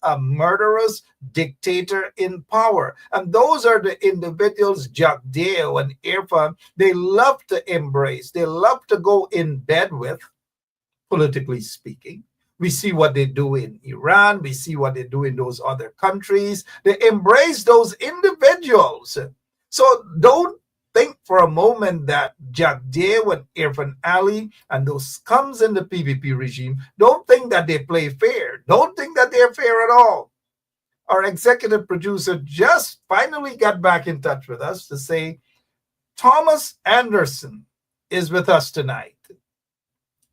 a murderous dictator in power. And those are the individuals, Jack Deo and Irfan, they love to embrace, they love to go in bed with, politically speaking. We see what they do in Iran. We see what they do in those other countries. They embrace those individuals. So don't think for a moment that Jack Day and Irfan Ali and those scums in the PVP regime, don't think that they play fair. Don't think that they're fair at all. Our executive producer just finally got back in touch with us to say Thomas Anderson is with us tonight.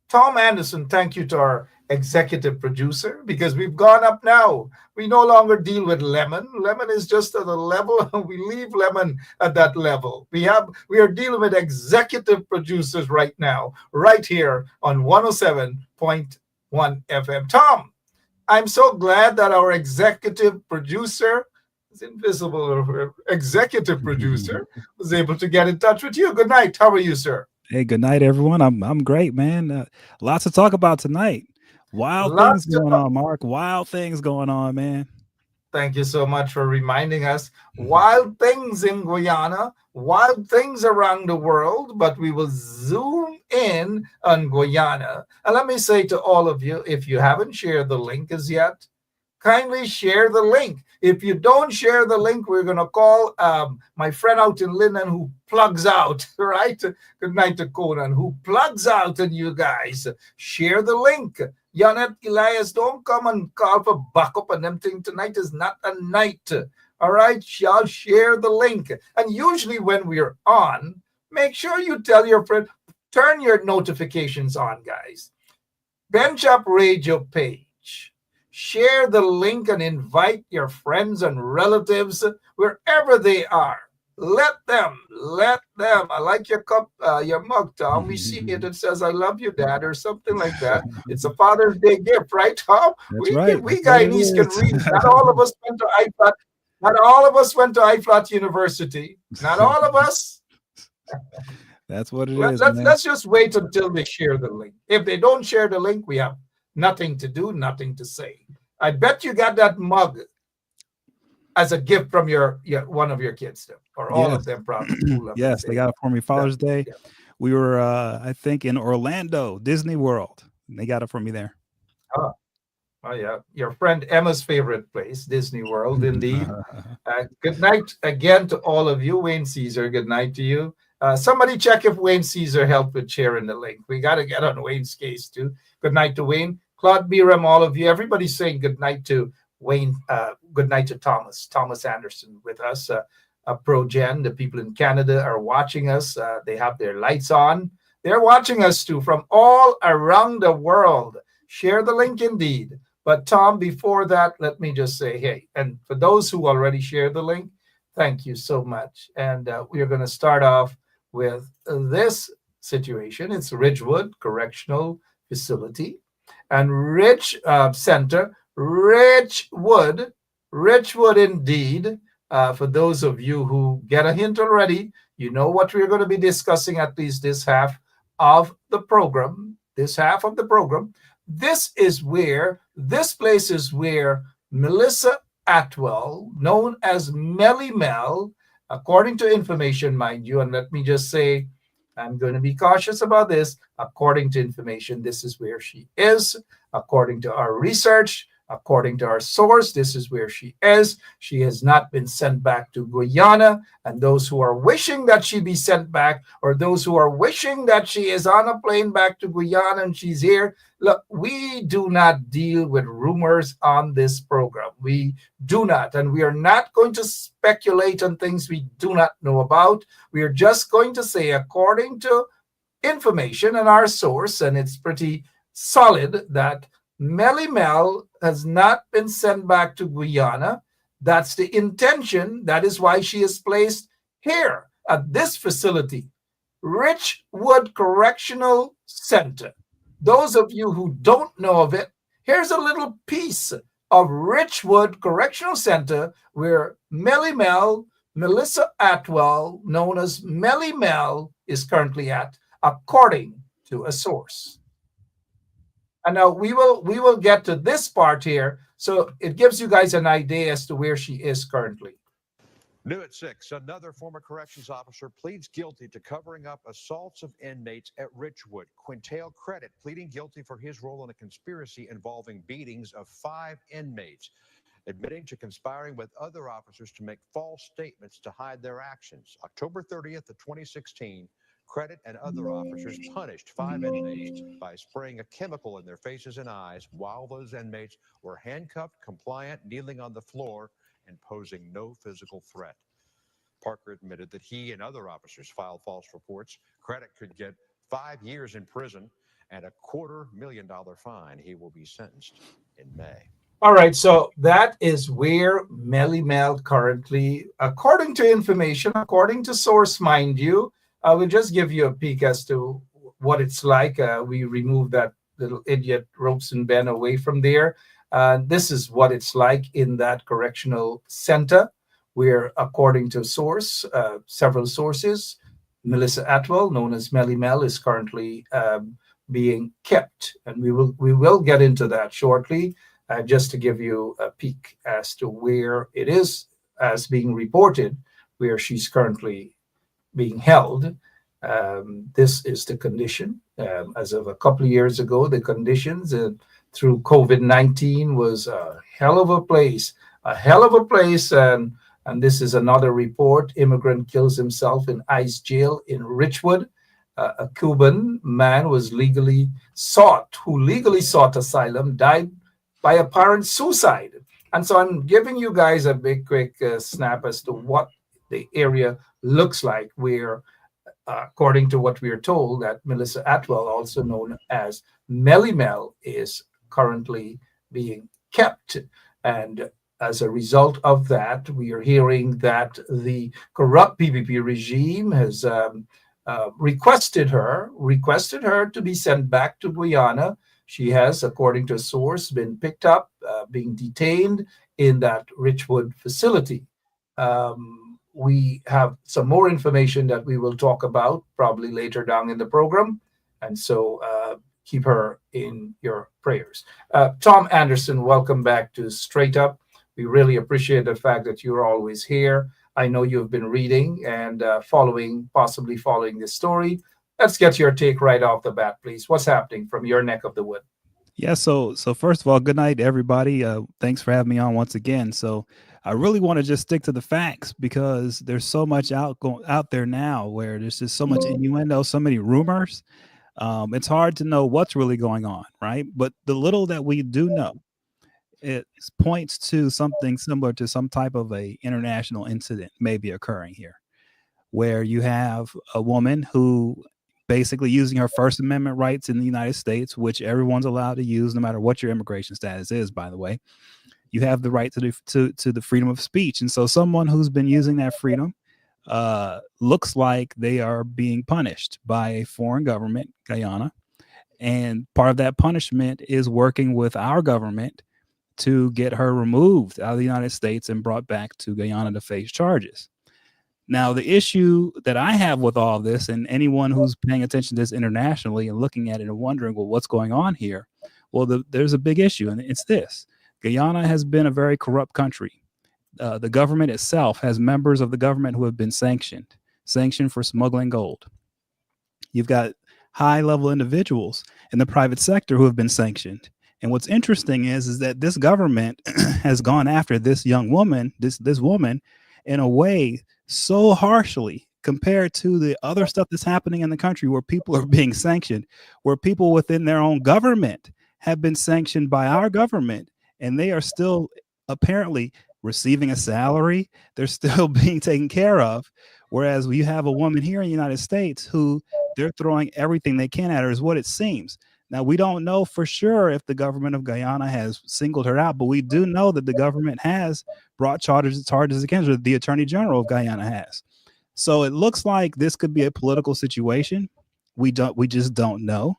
Tom Anderson, thank you to our executive producer, because we've gone up now. We no longer deal with Lemon. Lemon is just at a level, and we leave Lemon at that level. We are dealing with executive producers right now, right here on 107.1 FM. Tom, I'm so glad that our executive producer, invisible executive producer, was able to get in touch with you. Good night. How are you, sir? Hey, good night, everyone. I'm great, man. Lots to talk about tonight. Wild things going on, Mark. Wild things going on, man. Thank you so much for reminding us. Wild things in Guyana, wild things around the world, but we will zoom in on Guyana. And let me say to all of you, if you haven't shared the link as yet, kindly share the link. If you don't share the link, we're going to call my friend out in Linden who plugs out, right? Good night to Conan, who plugs out, and you guys share the link. Yanet Elias, don't come and call for backup and them thing. Tonight is not a night. All right, y'all share the link. And usually when we're on, make sure you tell your friend, turn your notifications on, guys. Bench Up Radio page. Share the link and invite your friends and relatives wherever they are. Let them. I like your cup, your mug, Tom. We see it. It says, "I love you, Dad," or something like that. It's a Father's Day gift, right, Tom? That's right. We Guyanese can read. Not all of us went to IFLAT. Not all of us went to IFLAT University. Not all of us. That's what it is. Let's just wait until they share the link. If they don't share the link, we have nothing to do, nothing to say. I bet you got that mug as a gift from your one of your kids, or all of them probably. Yes, they got it for me Father's Day. Yeah. We were, I think, in Orlando, Disney World. They got it for me there. Oh yeah, your friend Emma's favorite place, Disney World, indeed. Good night again to all of you. Wayne Caesar, good night to you. Somebody check if Wayne Caesar helped with sharing the link. We got to get on Wayne's case too. Good night to Wayne. Claude Biram, all of you. Everybody's saying good night to Wayne. Good night to Thomas Anderson with us. ProGen, the people in Canada are watching us. They have their lights on. They're watching us too from all around the world. Share the link indeed. But Tom, before that, let me just say, hey, and for those who already shared the link, thank you so much. And we are going to start off with this situation. It's Ridgewood Correctional Facility. And Center, Ridgewood indeed. For those of you who get a hint already, you know what we're going to be discussing at least this half of the program. This place is where Melissa Atwell, known as Melly Mel, according to information, mind you, and let me just say, I'm going to be cautious about this. According to information, this is where she is. According to our research, according to our source, this is where she is. She has not been sent back to Guyana. And those who are wishing that she be sent back, or those who are wishing that she is on a plane back to Guyana and she's here, look, we do not deal with rumors on this program. We do not. And we are not going to speculate on things we do not know about. We are just going to say, according to information and our source, and it's pretty solid, that Melly Mel has not been sent back to Guyana. That's the intention. That is why she is placed here at this facility, Ridgewood Correctional Center. Those of you who don't know of it, here's a little piece of Ridgewood Correctional Center where Melly Mel, Melissa Atwell, known as Melly Mel, is currently at, according to a source. And now we will get to this part here, so it gives you guys an idea as to where she is currently. New at 6, another former corrections officer pleads guilty to covering up assaults of inmates at Richwood. Quintel Credit pleading guilty for his role in a conspiracy involving beatings of 5 inmates, admitting to conspiring with other officers to make false statements to hide their actions. October 30th of 2016, Credit and other officers punished 5 inmates by spraying a chemical in their faces and eyes while those inmates were handcuffed, compliant, kneeling on the floor, and posing no physical threat. Parker admitted that he and other officers filed false reports. Credit could get 5 years in prison and a $250,000 fine. He will be sentenced in May. All right, so that is where Melly Mel currently, according to information, according to source, mind you, I will just give you a peek as to what it's like. We removed that little idiot Robeson Ben away from there. This is what it's like in that correctional center, where, according to several sources, Melissa Atwell, known as Melly Mel, is currently being kept, and we will get into that shortly. Just to give you a peek as to where it is as being reported, where she's currently being held. This is the condition. As of a couple of years ago, the conditions through COVID-19 was a hell of a place, And this is another report. Immigrant kills himself in ICE jail in Richwood. A Cuban man who legally sought asylum, died by apparent suicide. And so I'm giving you guys a big quick snap as to what the area looks like, where, according to what we are told, that Melissa Atwell, also known as Melly Mel, is currently being kept. And as a result of that, we are hearing that the corrupt PPP regime has requested her to be sent back to Guyana. She has, according to a source, been picked up, being detained in that Richwood facility. We have some more information that we will talk about probably later down in the program. And so keep her in your prayers. Tom Anderson, welcome back to Straight Up. We really appreciate the fact that you're always here. I know you've been reading and possibly following this story. Let's get your take right off the bat, please. What's happening from your neck of the wood? Yeah, so first of all, good night, everybody. Thanks for having me on once again. So I really want to just stick to the facts, because there's so much out there now where there's just so much innuendo, so many rumors. It's hard to know what's really going on, right? But the little that we do know, it points to something similar to some type of a international incident maybe occurring here, where you have a woman who basically using her First Amendment rights in the United States, which everyone's allowed to use no matter what your immigration status is, by the way. You have the right to the freedom of speech. And so someone who's been using that freedom looks like they are being punished by a foreign government, Guyana. And part of that punishment is working with our government to get her removed out of the United States and brought back to Guyana to face charges. Now, the issue that I have with all this, and anyone who's paying attention to this internationally and looking at it and wondering, well, what's going on here? Well, there's a big issue, and it's this. Guyana has been a very corrupt country. The government itself has members of the government who have been sanctioned for smuggling gold. You've got high-level individuals in the private sector who have been sanctioned. And what's interesting is that this government has gone after this young woman, this woman, in a way so harshly compared to the other stuff that's happening in the country, where people are being sanctioned, where people within their own government have been sanctioned by our government, and they are still apparently receiving a salary. They're still being taken care of. Whereas you have a woman here in the United States who they're throwing everything they can at her, is what it seems. Now, we don't know for sure if the government of Guyana has singled her out, but we do know that the government has brought charges against her. The Attorney General of Guyana has. So it looks like this could be a political situation. We just don't know.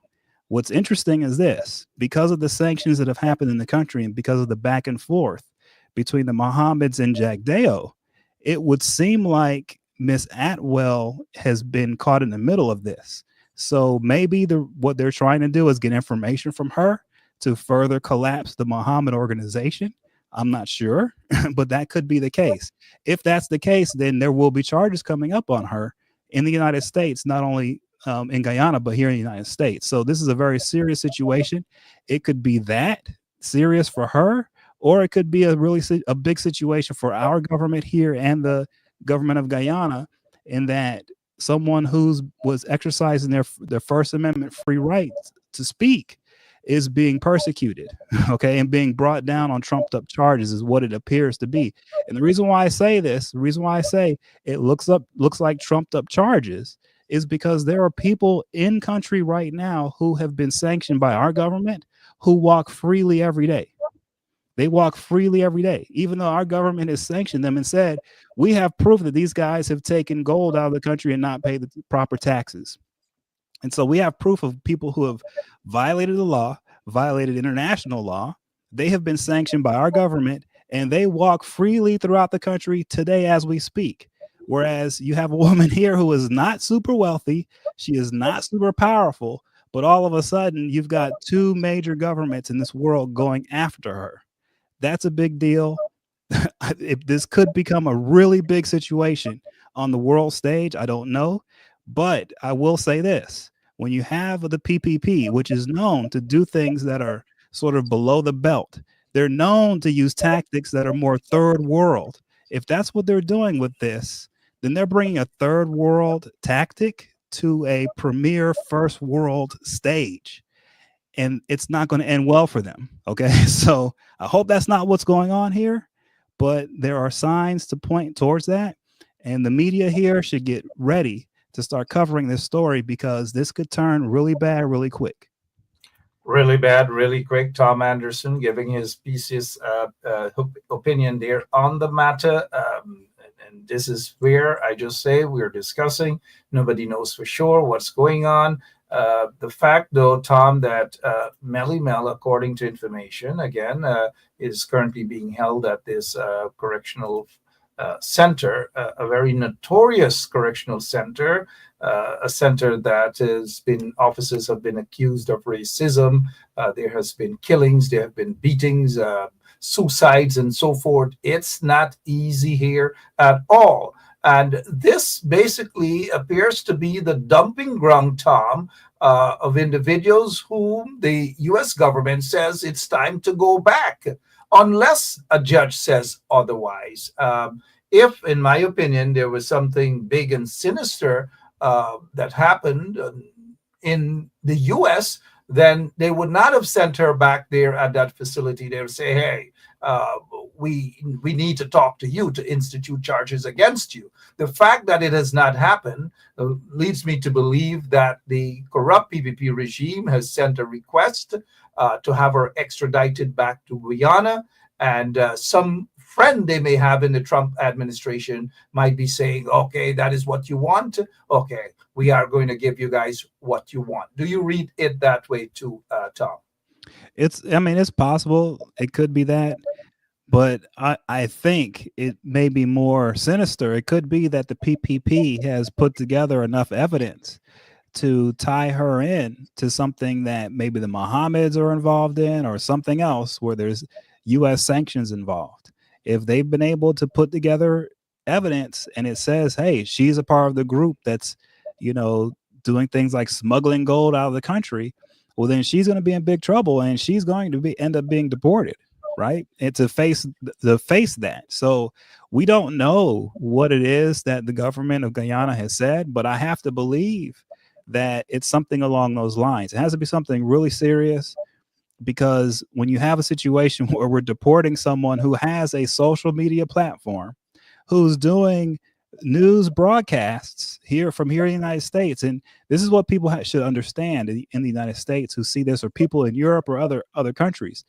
What's interesting is this: because of the sanctions that have happened in the country and because of the back and forth between the Mohammeds and Jack Deo, it would seem like Miss Atwell has been caught in the middle of this. So maybe what they're trying to do is get information from her to further collapse the Muhammad organization. I'm not sure, but that could be the case. If that's the case, then there will be charges coming up on her in the United States, not only in Guyana, but here in the United States. So this is a very serious situation. It could be that serious for her, or it could be a big situation for our government here and the government of Guyana, in that someone who's was exercising their First Amendment free right to speak is being persecuted, okay, and being brought down on trumped up charges is what it appears to be. And the reason why I say this, the reason why I say it looks like trumped up charges, is because there are people in country right now who have been sanctioned by our government who walk freely every day. They walk freely every day, even though our government has sanctioned them and said, we have proof that these guys have taken gold out of the country and not paid the proper taxes. And so we have proof of people who have violated the law, violated international law. They have been sanctioned by our government, and they walk freely throughout the country today as we speak. Whereas you have a woman here who is not super wealthy, she is not super powerful, but all of a sudden you've got two major governments in this world going after her. That's a big deal. If this could become a really big situation on the world stage, I don't know. But I will say this: when you have the PPP, which is known to do things that are sort of below the belt, they're known to use tactics that are more third world. If that's what they're doing with this, then they're bringing a third world tactic to a premier first world stage. And it's not going to end well for them. Okay. So I hope that's not what's going on here, but there are signs to point towards that. And the media here should get ready to start covering this story, because this could turn really bad really quick. Really bad, really quick. Tom Anderson giving his pieces opinion there on the matter. And this is where I just say we're discussing. Nobody knows for sure what's going on. The fact, though, Tom, that Melly Mel, according to information, again, is currently being held at this correctional center, a very notorious correctional center, a center that has been, officers have been accused of racism. There has been killings, there have been beatings, suicides, and so forth. It's not easy here at all. And this basically appears to be the dumping ground, Tom, of individuals whom the U.S. government says it's time to go back, unless a judge says otherwise. If, in my opinion, there was something big and sinister that happened in the U.S., then they would not have sent her back there at that facility. They would say, hey, we need to talk to you to institute charges against you. The fact that it has not happened leads me to believe that the corrupt PPP regime has sent a request to have her extradited back to Guyana, and some friend they may have in the Trump administration might be saying, okay, that is what you want. Okay, we are going to give you guys what you want. Do you read it that way too, Tom? It's possible. It could be that. But I think it may be more sinister. It could be that the PPP has put together enough evidence to tie her in to something that maybe the Mohammeds are involved in, or something else where there's U.S. sanctions involved. If they've been able to put together evidence and it says, hey, she's a part of the group that's, doing things like smuggling gold out of the country, well, then she's going to be in big trouble, and she's going to end up being deported. Right. And to face that. So we don't know what it is that the government of Guyana has said, but I have to believe that it's something along those lines. It has to be something really serious, because when you have a situation where we're deporting someone who has a social media platform, who's doing news broadcasts from here in the United States, and this is what people should understand in the United States who see this, or people in Europe or other countries.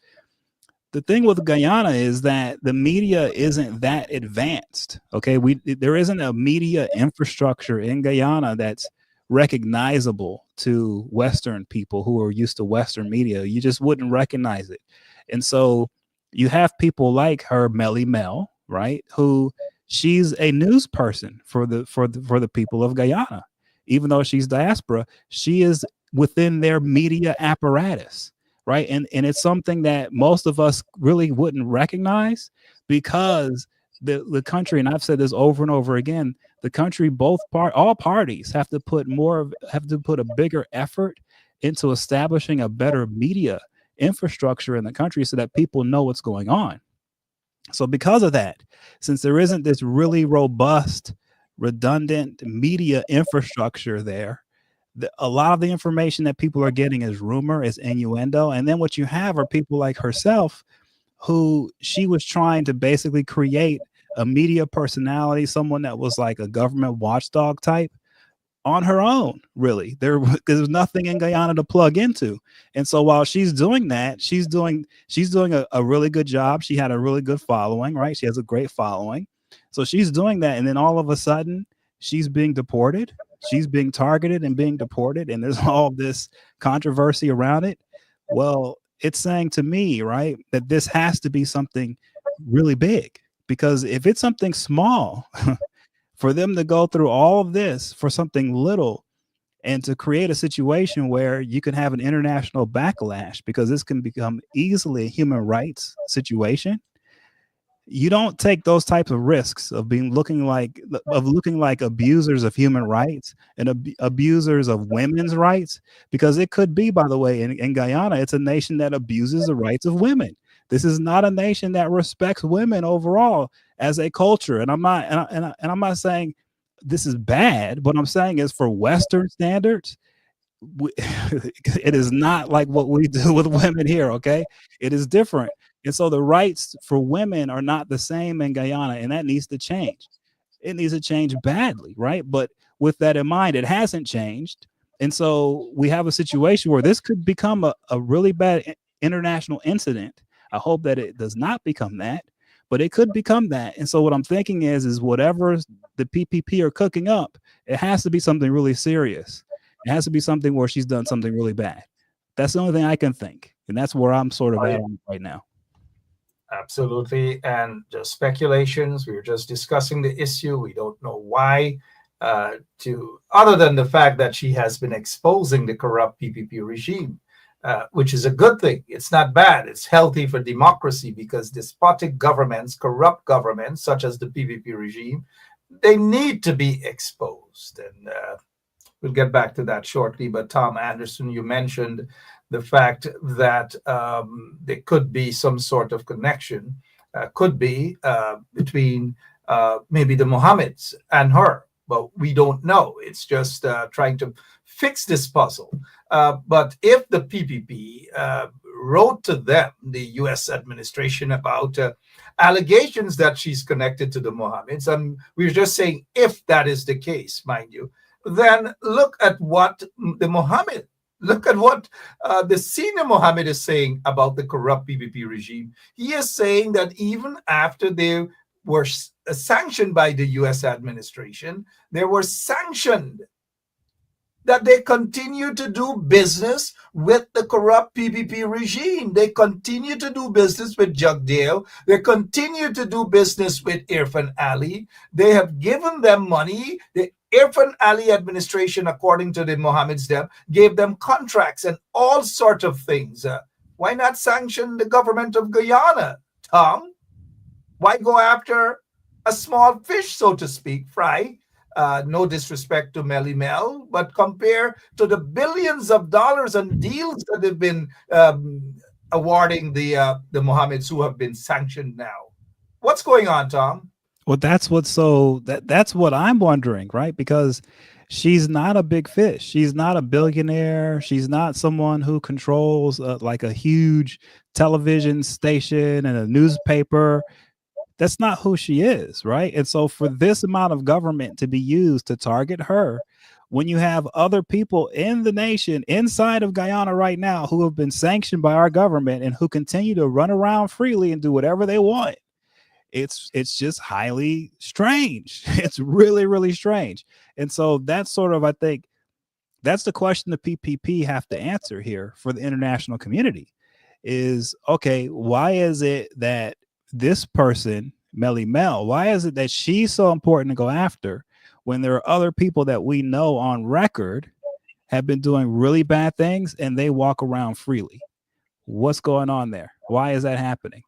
The thing with Guyana is that the media isn't that advanced. Okay, there isn't a media infrastructure in Guyana that's recognizable to Western people who are used to Western media. You just wouldn't recognize it. And so you have people like her, Melly Mel, right? Who she's a news person for the people of Guyana. Even though she's diaspora, she is within their media apparatus. right? And it's something that most of us really wouldn't recognize because the country, and I've said this over and over again, the country, all parties have to put a bigger effort into establishing a better media infrastructure in the country so that people know what's going on. So because of that, since there isn't this really robust, redundant media infrastructure there, a lot of the information that people are getting is rumor, is innuendo. And then what you have are people like herself, who she was trying to basically create a media personality, someone that was like a government watchdog type on her own. Really, there's nothing in Guyana to plug into. And so while she's doing that, she's doing a really good job. She had a really good following, right? She has a great following. So she's doing that, and then all of a sudden she's being deported. She's being targeted and being deported, and there's all this controversy around it. Well, it's saying to me, right, that this has to be something really big, because if it's something small, for them to go through all of this for something little and to create a situation where you can have an international backlash, because this can become easily a human rights situation. You don't take those types of risks of looking like abusers of human rights and abusers of women's rights, because it could be, by the way, in Guyana, it's a nation that abuses the rights of women. This is not a nation that respects women overall as a culture. And I'm not saying this is bad. What I'm saying is, for Western standards, it is not like what we do with women here. Okay, it is different. And so the rights for women are not the same in Guyana, and that needs to change. It needs to change badly, right? But with that in mind, it hasn't changed. And so we have a situation where this could become a really bad international incident. I hope that it does not become that, but it could become that. And so what I'm thinking is whatever the PPP are cooking up, it has to be something really serious. It has to be something where she's done something really bad. That's the only thing I can think. And that's where I'm sort of at right now. Absolutely. And just speculations. We were just discussing the issue. We don't know why, other than the fact that she has been exposing the corrupt PPP regime, which is a good thing. It's not bad. It's healthy for democracy, because despotic governments, corrupt governments, such as the PPP regime, they need to be exposed. And we'll get back to that shortly. But Tom Anderson, you mentioned the fact that there could be some sort of connection, between maybe the Mohammeds and her. But we don't know. It's just trying to fix this puzzle. But if the PPP wrote to them, the U.S. administration, about allegations that she's connected to the Mohammeds, and we're just saying if that is the case, mind you, then look at what the senior Mohammed is saying about the corrupt PPP regime. He is saying that even after they were sanctioned by the U.S. administration, they were sanctioned, that they continue to do business with the corrupt PPP regime. They continue to do business with Jagdeo. They continue to do business with Irfan Ali. They have given them money. The Irfan Ali administration, according to the Mohammeds, gave them contracts and all sorts of things. Why not sanction the government of Guyana, Tom? Why go after a small fish, so to speak, fry? No disrespect to Melly Mel, but compare to the billions of dollars and deals that have been awarding the Mohammeds who have been sanctioned now. What's going on, Tom? Well, that's what I'm wondering, right? Because she's not a big fish. She's not a billionaire. She's not someone who controls like a huge television station and a newspaper. That's not who she is, right? And so for this amount of government to be used to target her, when you have other people in the nation, inside of Guyana right now, who have been sanctioned by our government and who continue to run around freely and do whatever they want, it's just highly strange. It's really, really strange. And so that's sort of, I think, that's the question the PPP have to answer here for the international community is, okay, why is it that this person, Melly Mel, why is it that she's so important to go after when there are other people that we know on record have been doing really bad things and they walk around freely? What's going on there? Why is that happening?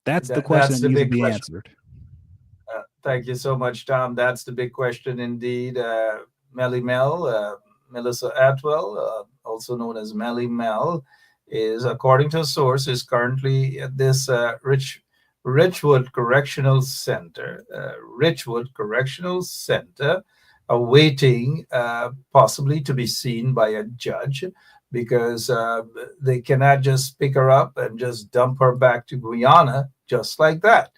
That's the question That's that the needs to big be question. answered. Thank you so much, Tom. That's the big question indeed. Melly Mel, Melissa Atwell, also known as Melly Mel, is, according to a source, is currently at this Richwood Correctional Center. Richwood Correctional Center, awaiting possibly to be seen by a judge, because they cannot just pick her up and just dump her back to Guyana just like that.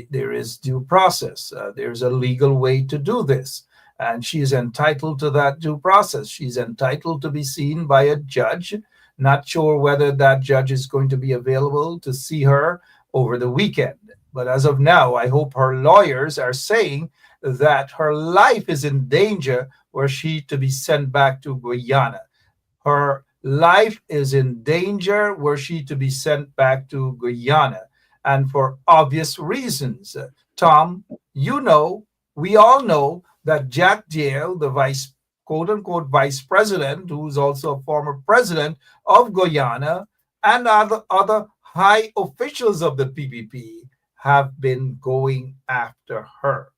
There is due process. There's a legal way to do this, and she's entitled to that due process. She's entitled to be seen by a judge. Not sure whether that judge is going to be available to see her over the weekend, but as of now, I hope her lawyers are saying that her life is in danger were she to be sent back to Guyana. Her life is in danger were she to be sent back to Guyana, and for obvious reasons. Tom, you know, we all know that Jack Dale, the quote unquote vice president, who's also a former president of Guyana, and other high officials of the PPP have been going after her.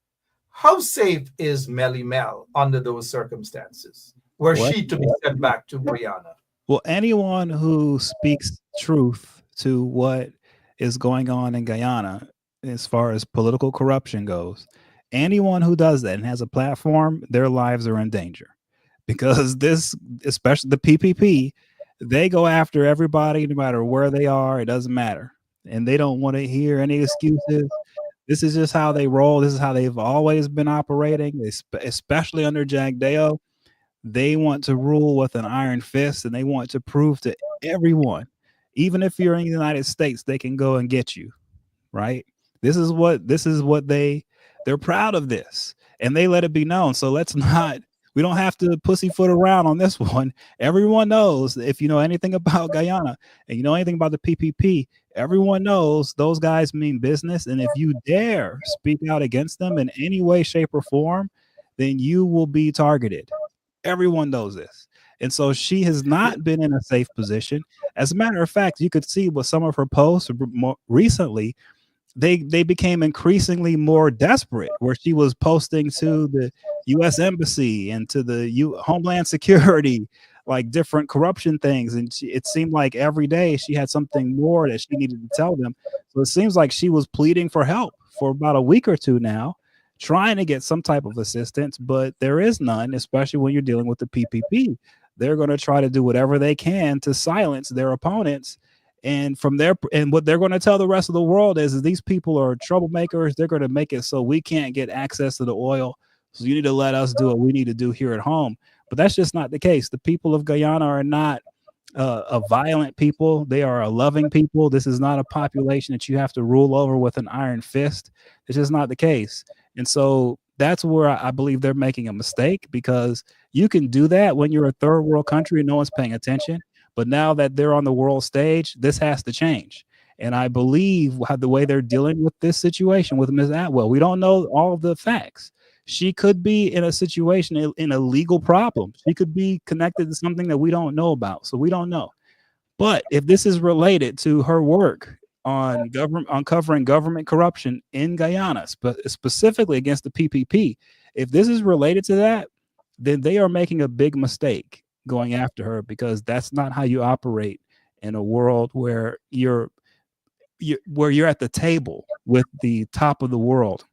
How safe is Melly Mel under those circumstances? Were What? she to be sent back to Guyana? Well, anyone who speaks truth to what is going on in Guyana, as far as political corruption goes, anyone who does that and has a platform, their lives are in danger. Because this, especially the PPP, they go after everybody no matter where they are. It doesn't matter. And they don't want to hear any excuses. This is just how they roll. This is how they've always been operating, especially under Jack Dale. They want to rule with an iron fist, and they want to prove to everyone, even if you're in the United States, they can go and get you, right? This is what they're proud of this, and they let it be known. So we don't have to pussyfoot around on this one. Everyone knows, if you know anything about Guyana and you know anything about the PPP, everyone knows those guys mean business. And if you dare speak out against them in any way, shape, or form, then you will be targeted. Everyone knows this. And so she has not been in a safe position. As a matter of fact, you could see with some of her posts more recently, they became increasingly more desperate, where she was posting to the U.S. Embassy and to the Homeland Security, like different corruption things. And it seemed like every day she had something more that she needed to tell them. So it seems like she was pleading for help for about a week or two now, trying to get some type of assistance, but there is none, especially when you're dealing with the PPP. They're going to try to do whatever they can to silence their opponents. And what they're going to tell the rest of the world is these people are troublemakers. They're going to make it so we can't get access to the oil. So you need to let us do what we need to do here at home. But that's just not the case. The people of Guyana are not a violent people. They are a loving people. This is not a population that you have to rule over with an iron fist. It's just not the case. And so that's where I believe they're making a mistake, because you can do that when you're a third world country and no one's paying attention. But now that they're on the world stage, this has to change. And I believe the way they're dealing with this situation with Ms. Atwell, we don't know all the facts. She could be in a situation, in a legal problem. She could be connected to something that we don't know about. So we don't know. But if this is related to her work on uncovering government corruption in Guyana, specifically against the PPP, if this is related to that, then they are making a big mistake going after her, because that's not how you operate in a world where you're at the table with the top of the world,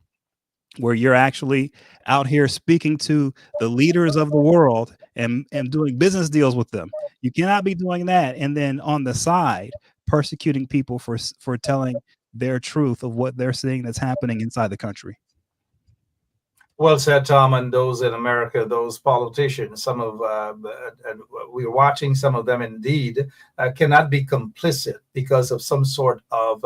where you're actually out here speaking to the leaders of the world and doing business deals with them. You cannot be doing that and then on the side persecuting people for telling their truth of what they're seeing that's happening inside the country. Well said, Tom. And those in America, those politicians, some of and we're watching some of them indeed cannot be complicit because of some sort of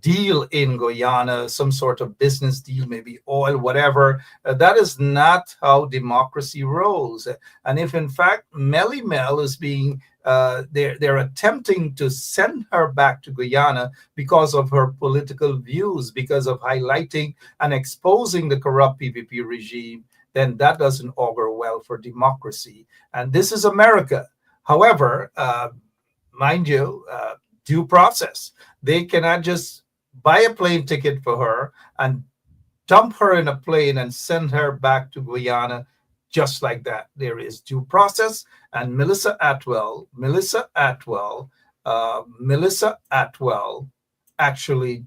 deal in Guyana, some sort of business deal, maybe oil, whatever. That is not how democracy rolls. And if in fact Melly Mel is being they're attempting to send her back to Guyana because of her political views, because of highlighting and exposing the corrupt PPP regime, then that doesn't augur well for democracy. And this is America. However, mind you, due process. They cannot just buy a plane ticket for her and dump her in a plane and send her back to Guyana just like that. There is due process, and Melissa Atwell actually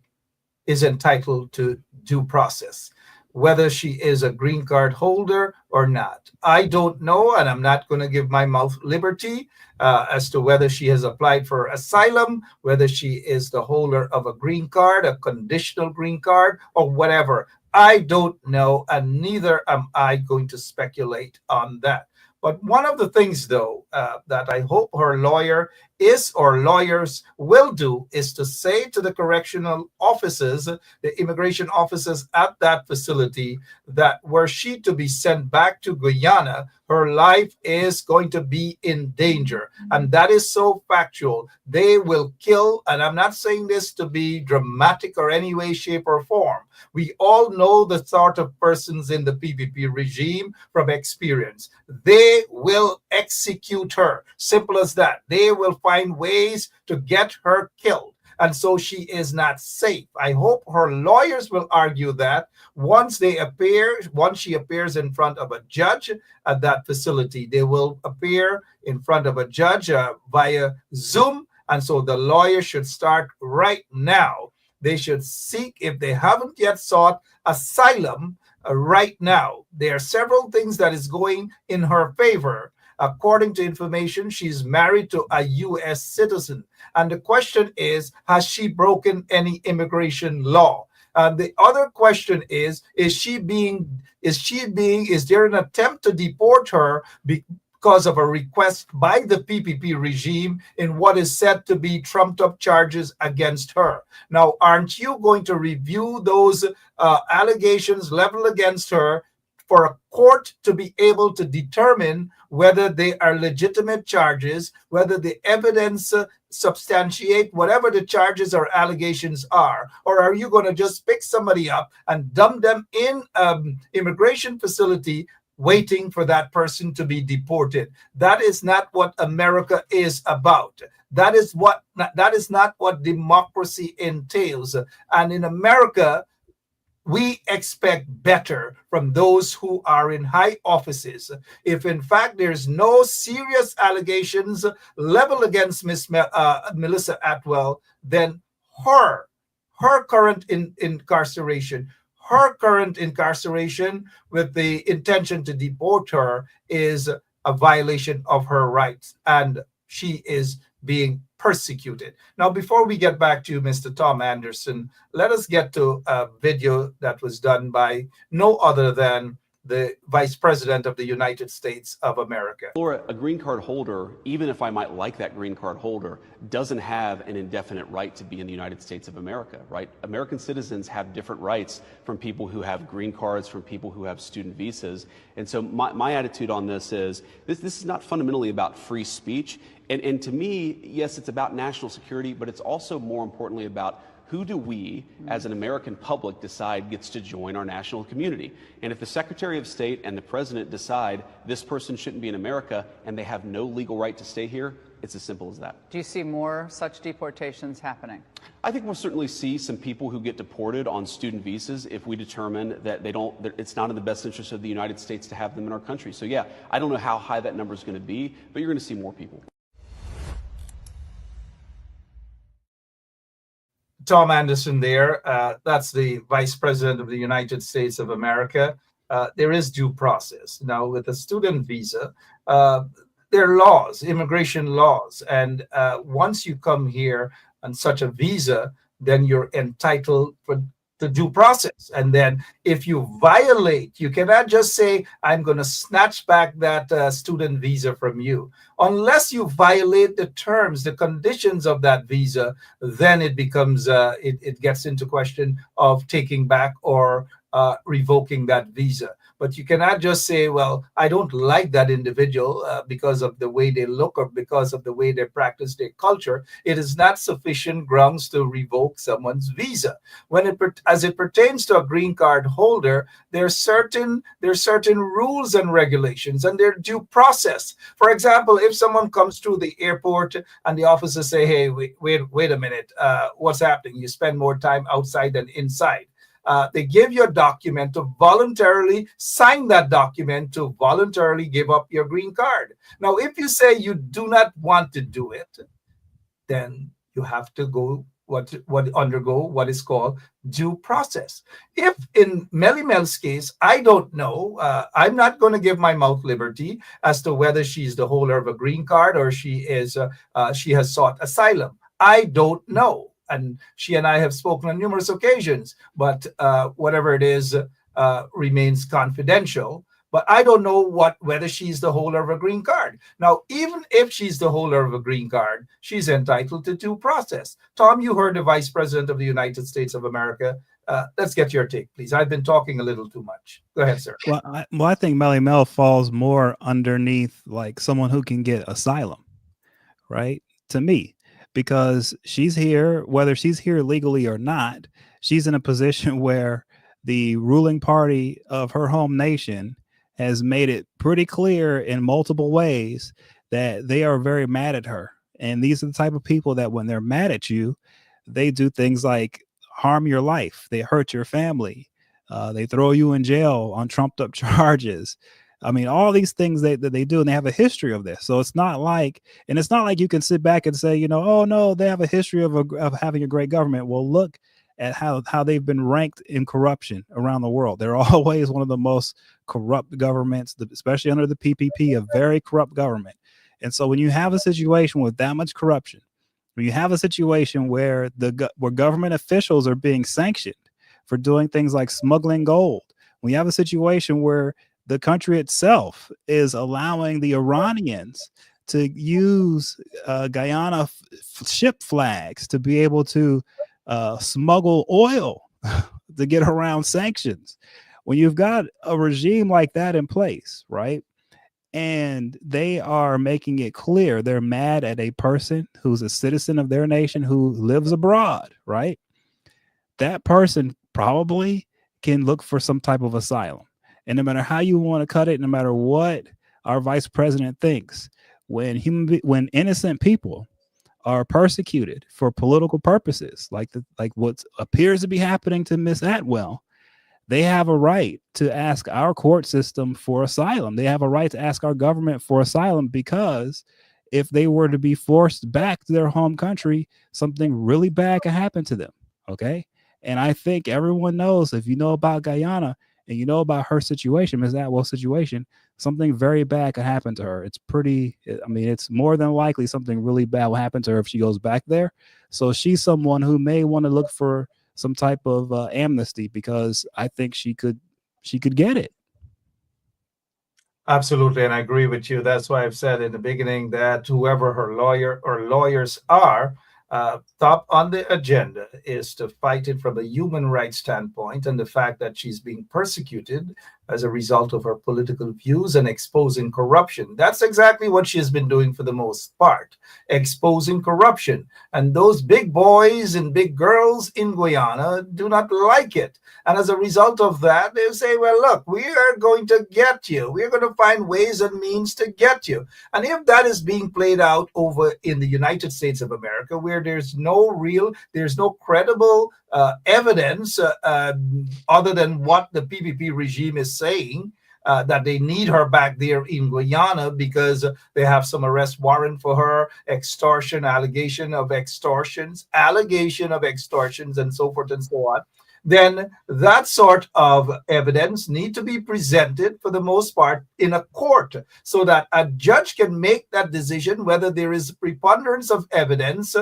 is entitled to due process, whether she is a green card holder or not. I don't know, and I'm not going to give my mouth liberty as to whether she has applied for asylum, whether she is the holder of a green card, a conditional green card, or whatever. I don't know, and neither am I going to speculate on that. But one of the things, though, that I hope her lawyer is or lawyers will do is to say to the correctional officers, the immigration officers at that facility, that were she to be sent back to Guyana, her life is going to be in danger. And that is so factual. They will kill, and I'm not saying this to be dramatic or any way, shape, or form. We all know the sort of persons in the PPP regime from experience. They will execute her. Simple as that. They will find ways to get her killed. And so she is not safe. I hope her lawyers will argue that once she appears in front of a judge at that facility, they will appear in front of a judge via Zoom. And so the lawyer should start right now. They should seek, if they haven't yet sought asylum, right now. There are several things that is going in her favor. According to information, she's married to a U.S. citizen. And the question is, has she broken any immigration law? The other question is there an attempt to deport her because of a request by the PPP regime in what is said to be trumped up charges against her? Now, aren't you going to review those allegations leveled against her for a court to be able to determine whether they are legitimate charges, whether the evidence substantiate whatever the charges or allegations are? Or are you going to just pick somebody up and dump them in immigration facility waiting for that person to be deported? That is not what America is about. That is not what democracy entails. And in America, we expect better from those who are in high offices. If in fact there's no serious allegations leveled against Melissa Atwell, then her current incarceration with the intention to deport her is a violation of her rights, and she is being persecuted. Now, before we get back to Mr. Tom Anderson, let us get to a video that was done by no other than the Vice President of the United States of America. Laura, a green card holder, even if I might like that green card holder, doesn't have an indefinite right to be in the United States of America, right? American citizens have different rights from people who have green cards, from people who have student visas. And so my attitude on this is, this is not fundamentally about free speech. And to me, yes, it's about national security, but it's also more importantly about who do we, as an American public, decide gets to join our national community? And if the Secretary of State and the President decide this person shouldn't be in America and they have no legal right to stay here, it's as simple as that. Do you see more such deportations happening? I think we'll certainly see some people who get deported on student visas if we determine that it's not in the best interest of the United States to have them in our country. So yeah, I don't know how high that number is going to be, but you're going to see more people. Tom Anderson there. That's the Vice President of the United States of America. There is due process. Now, with a student visa, there are laws, immigration laws. And once you come here on such a visa, then you're entitled for the due process. And then if you violate, you cannot just say, I'm going to snatch back that student visa from you. Unless you violate the terms, the conditions of that visa, then it becomes, it gets into question of taking back or revoking that visa. But you cannot just say, well, I don't like that individual because of the way they look or because of the way they practice their culture. It is not sufficient grounds to revoke someone's visa. As it pertains to a green card holder, there are certain rules and regulations and their due process. For example, if someone comes through the airport and the officers say, hey, wait a minute, what's happening? You spend more time outside than inside. They give you a document to voluntarily sign that document to voluntarily give up your green card. Now, if you say you do not want to do it, then you have to undergo what is called due process. If in Melly Mel's case, I don't know, I'm not going to give my mouth liberty as to whether she's the holder of a green card or she has sought asylum. I don't know. And she and I have spoken on numerous occasions, but whatever it is remains confidential. But I don't know whether she's the holder of a green card. Now, even if she's the holder of a green card, she's entitled to due process. Tom, you heard the Vice President of the United States of America. Let's get your take, please. I've been talking a little too much. Go ahead, sir. Well, I think Melly Mel falls more underneath like someone who can get asylum, right? To me. Because she's here, whether she's here legally or not, she's in a position where the ruling party of her home nation has made it pretty clear in multiple ways that they are very mad at her. And these are the type of people that when they're mad at you, they do things like harm your life. They hurt your family. They throw you in jail on trumped up charges. I mean, all these things that they do, and they have a history of this. So it's not like you can sit back and say, oh no, they have a history of having a great government. Well, look at how they've been ranked in corruption around the world. They're always one of the most corrupt governments, especially under the PPP, a very corrupt government. And so when you have a situation with that much corruption, when you have a situation where where government officials are being sanctioned for doing things like smuggling gold, when you have a situation where the country itself is allowing the Iranians to use Guyana ship flags to be able to smuggle oil to get around sanctions. When you've got a regime like that in place, right? And they are making it clear they're mad at a person who's a citizen of their nation who lives abroad, right? That person probably can look for some type of asylum. And no matter how you want to cut it, no matter what our vice president thinks, when innocent people are persecuted for political purposes, like what appears to be happening to Miss Atwell, they have a right to ask our court system for asylum. They have a right to ask our government for asylum, because if they were to be forced back to their home country, something really bad could happen to them. Okay. And I think everyone knows, if you know about Guyana and you know about her situation, Ms. Atwell's situation, something very bad could happen to her. It's more than likely something really bad will happen to her if she goes back there. So she's someone who may want to look for some type of amnesty, because I think she could get it. Absolutely, and I agree with you. That's why I've said in the beginning that whoever her lawyer or lawyers are, top on the agenda is to fight it from a human rights standpoint, and the fact that she's being persecuted as a result of her political views and exposing corruption. That's exactly what she has been doing for the most part, exposing corruption. And those big boys and big girls in Guyana do not like it. And as a result of that, they say, well, look, we are going to get you. We're going to find ways and means to get you. And if that is being played out over in the United States of America, where there's no credible evidence other than what the PPP regime is saying, that they need her back there in Guyana because they have some arrest warrant for her, allegation of extortions, and so forth and so on, then that sort of evidence need to be presented for the most part in a court, so that a judge can make that decision whether there is preponderance of evidence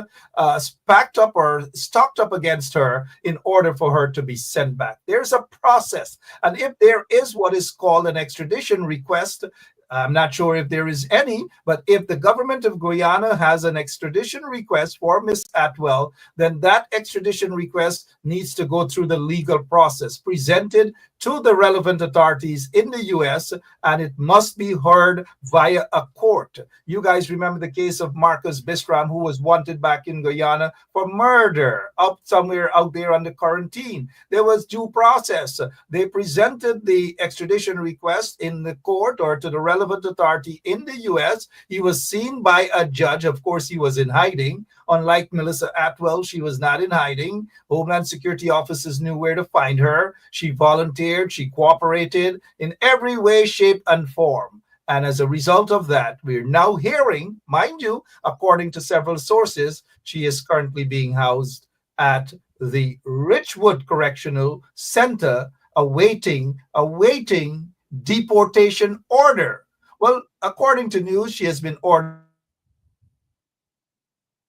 packed up or stocked up against her in order for her to be sent back. There's a process. And if there is what is called an extradition request, I'm not sure if there is any, but if the government of Guyana has an extradition request for Miss Atwell, then that extradition request needs to go through the legal process, presented to the relevant authorities in the US, and it must be heard via a court. You guys remember the case of Marcus Bistram, who was wanted back in Guyana for murder up somewhere out there under quarantine. There was due process. They presented the extradition request in the court or to the relevant authority in the US. He was seen by a judge. Of course, he was in hiding. Unlike Melissa Atwell, she was not in hiding. Homeland Security officers knew where to find her. She volunteered, she cooperated in every way, shape, and form. And as a result of that, we're now hearing, mind you, according to several sources, she is currently being housed at the Richwood Correctional Center, awaiting deportation order. Well, according to news, she has been ordered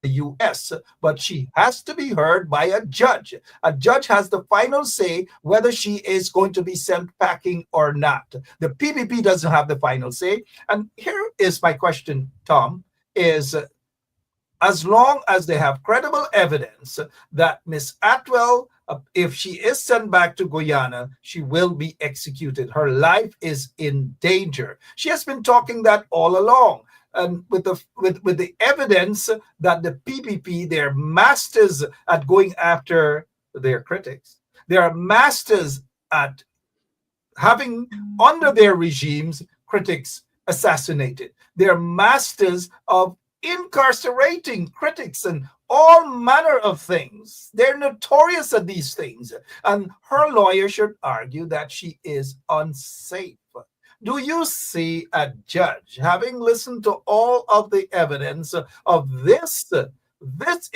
the US, but she has to be heard by a judge. A judge has the final say whether she is going to be sent packing or not. The PPP doesn't have the final say. And here is my question, Tom, is as long as they have credible evidence that Miss Atwell, if she is sent back to Guyana, she will be executed. Her life is in danger. She has been talking that all along. And with the evidence that the PPP, they're masters at going after their critics. They are masters at having under their regimes critics assassinated. They're masters of incarcerating critics and all manner of things. They're notorious at these things. And her lawyer should argue that she is unsafe. Do you see a judge, having listened to all of the evidence of this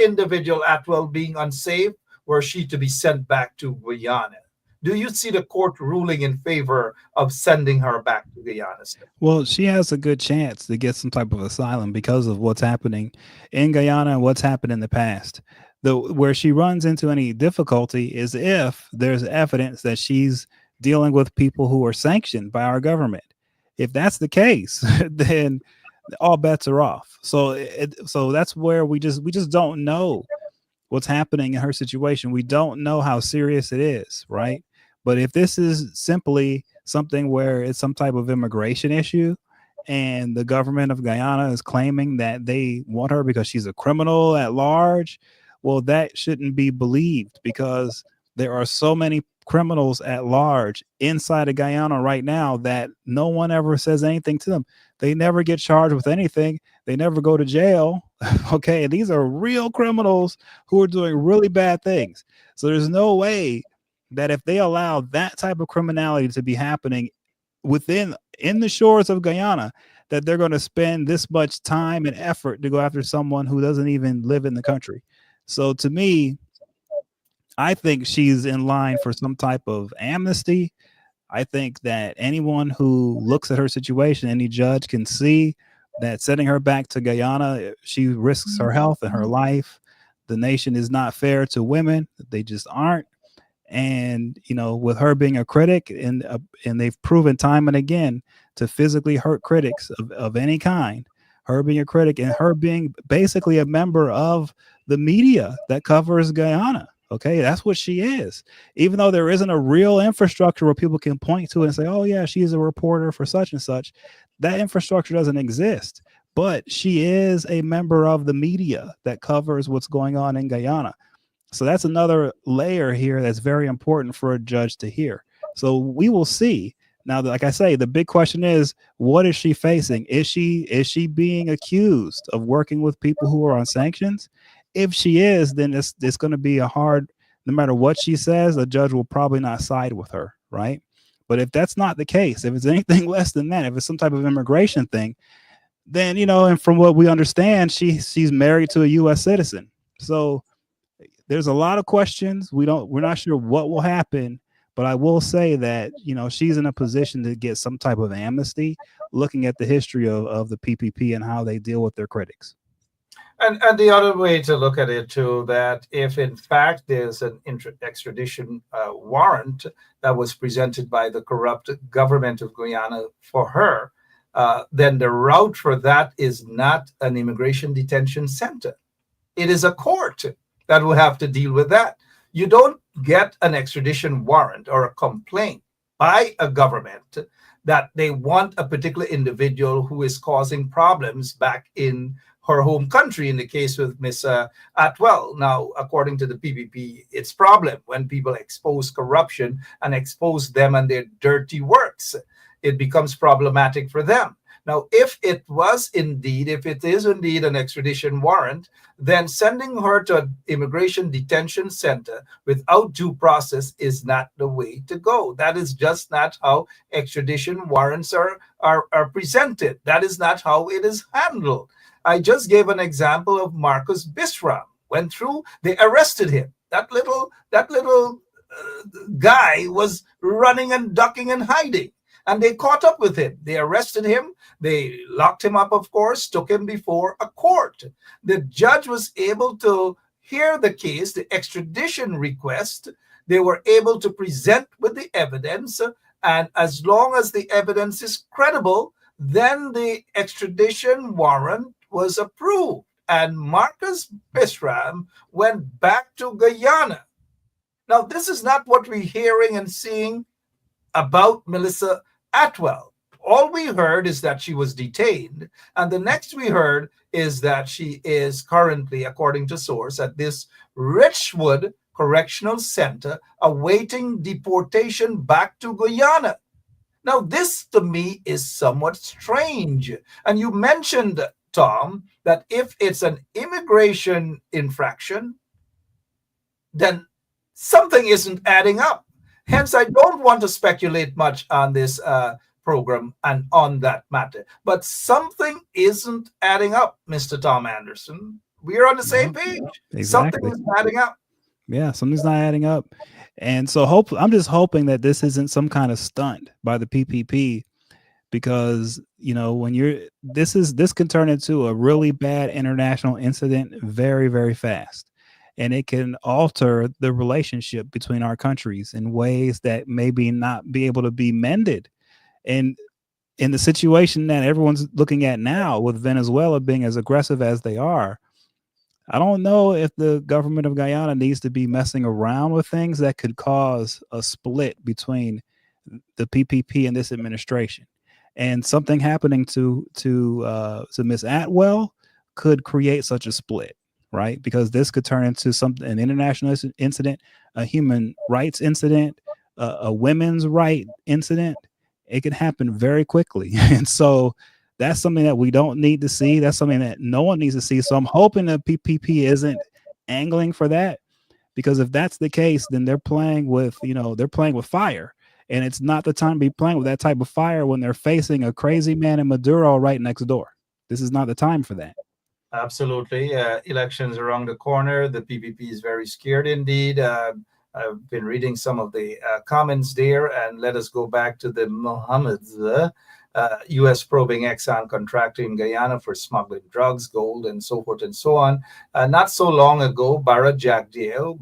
individual Atwell being unsafe, were she to be sent back to Guyana? Do you see the court ruling in favor of sending her back to Guyana? Well, she has a good chance to get some type of asylum because of what's happening in Guyana and what's happened in the past. Where she runs into any difficulty is if there's evidence that she's dealing with people who are sanctioned by our government. If that's the case, then all bets are off. So that's where we just don't know what's happening in her situation. We don't know how serious it is, right? But if this is simply something where it's some type of immigration issue and the government of Guyana is claiming that they want her because she's a criminal at large, well, that shouldn't be believed, because there are so many criminals at large inside of Guyana right now that no one ever says anything to them. They never get charged with anything. They never go to jail. Okay. And these are real criminals who are doing really bad things. So there's no way that if they allow that type of criminality to be happening in the shores of Guyana, that they're going to spend this much time and effort to go after someone who doesn't even live in the country. So to me, I think she's in line for some type of amnesty. I think that anyone who looks at her situation, any judge can see that sending her back to Guyana, she risks her health and her life. The nation is not fair to women. They just aren't. And, with her being a critic, and they've proven time and again to physically hurt critics of any kind, her being a critic and her being basically a member of the media that covers Guyana. Okay, that's what she is. Even though there isn't a real infrastructure where people can point to and say, oh, yeah, she's a reporter for such and such, that infrastructure doesn't exist. But she is a member of the media that covers what's going on in Guyana. So that's another layer here that's very important for a judge to hear. So we will see. Now, like I say, the big question is, what is she facing? Is she being accused of working with people who are on sanctions? If she is, then it's going to be a hard, no matter what she says, the judge will probably not side with her, right? But if that's not the case, if it's anything less than that, if it's some type of immigration thing, then, and from what we understand, she's married to a U.S. citizen. So there's a lot of questions. We're not sure what will happen, but I will say that, she's in a position to get some type of amnesty, looking at the history of the PPP and how they deal with their critics. And the other way to look at it too, that if in fact there's an extradition warrant that was presented by the corrupt government of Guyana for her, then the route for that is not an immigration detention center. It is a court that will have to deal with that. You don't get an extradition warrant or a complaint by a government that they want a particular individual who is causing problems back in her home country, in the case with Miss Atwell. Now, according to the PPP, it's problem when people expose corruption and expose them and their dirty works. It becomes problematic for them. Now, if it is indeed an extradition warrant, then sending her to an immigration detention center without due process is not the way to go. That is just not how extradition warrants are presented. That is not how it is handled. I just gave an example of Marcus Bisram. Went through, they arrested him. That little guy was running and ducking and hiding. And they caught up with him. They arrested him. They locked him up, of course, took him before a court. The judge was able to hear the case, the extradition request. They were able to present with the evidence. And as long as the evidence is credible, then the extradition warrant was approved. And Marcus Bisram went back to Guyana. Now, this is not what we're hearing and seeing about Melissa Atwell. All we heard is that she was detained, and the next we heard is that she is currently, according to source, at this Richwood Correctional Center awaiting deportation back to Guyana. Now, this to me is somewhat strange. And you mentioned, Tom, that if it's an immigration infraction, then something isn't adding up. Hence, I don't want to speculate much on this program and on that matter. But something isn't adding up, Mr. Tom Anderson. We're on the same page. Exactly. Something is adding up. Yeah, something's not adding up. And so I'm just hoping that this isn't some kind of stunt by the PPP, because, when this can turn into a really bad international incident very, very fast. And it can alter the relationship between our countries in ways that maybe not be able to be mended. And in the situation that everyone's looking at now, with Venezuela being as aggressive as they are, I don't know if the government of Guyana needs to be messing around with things that could cause a split between the PPP and this administration. And something happening to Miss Atwell could create such a split. Right, because this could turn into an international incident, a human rights incident, a women's right incident. It can happen very quickly, and so that's something that we don't need to see. That's something that no one needs to see. So I'm hoping that PPP isn't angling for that, because if that's the case, then they're playing with fire, and it's not the time to be playing with that type of fire when they're facing a crazy man in Maduro right next door. This is not the time for that. Absolutely. Elections around the corner. The PPP is very scared indeed. I've been reading some of the comments there, and let us go back to the Mohammed's U.S. probing Exxon contractor in Guyana for smuggling drugs, gold, and so forth and so on. Not so long ago, Barra Jagdale,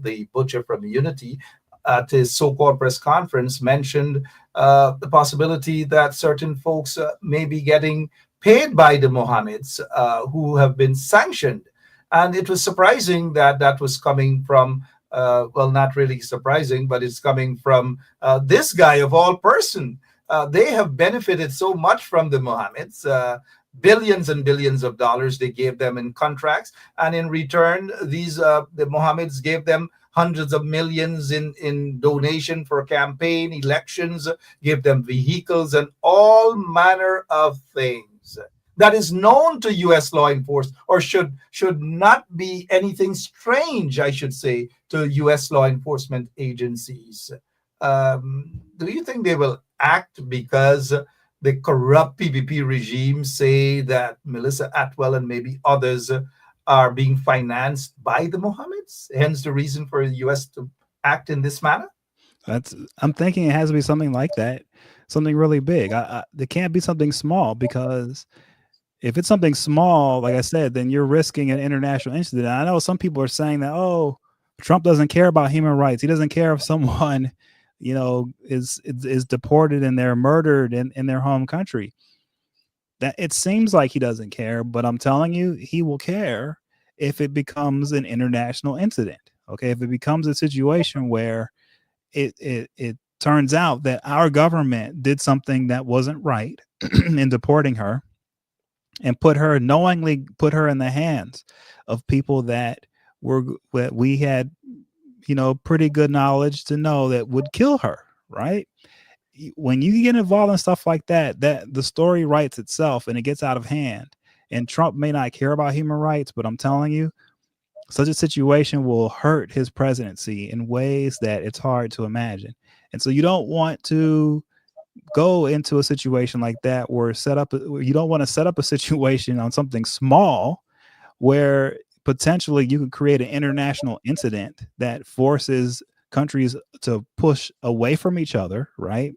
the butcher from Unity, at his so-called press conference, mentioned the possibility that certain folks may be getting paid by the Mohammeds who have been sanctioned. And it was surprising that was coming from, not really surprising, but it's coming from this guy of all person. They have benefited so much from the Mohammeds, billions and billions of dollars they gave them in contracts. And in return, the Mohammeds gave them hundreds of millions in donation for campaign, elections, gave them vehicles and all manner of things. That is known to U.S. law enforcement, or should not be anything strange, I should say, to U.S. law enforcement agencies. Do you think they will act because the corrupt PPP regime say that Melissa Atwell and maybe others are being financed by the Mohammeds? Hence the reason for the U.S. to act in this manner? I'm thinking it has to be something like that, something really big. There can't be something small, because if it's something small, like I said, then you're risking an international incident. I know some people are saying that, Trump doesn't care about human rights. He doesn't care if someone, is deported and they're murdered in their home country. That it seems like he doesn't care, but I'm telling you, he will care if it becomes an international incident. Okay, if it becomes a situation where it turns out that our government did something that wasn't right in deporting her and knowingly put her in the hands of people that we had, pretty good knowledge to know that would kill her, right? When you get involved in stuff like that the story writes itself and it gets out of hand. And Trump may not care about human rights, but I'm telling you, such a situation will hurt his presidency in ways that it's hard to imagine. And so you don't want to go into a situation like that where you don't want to set up a situation on something small where potentially you can create an international incident that forces countries to push away from each other, right?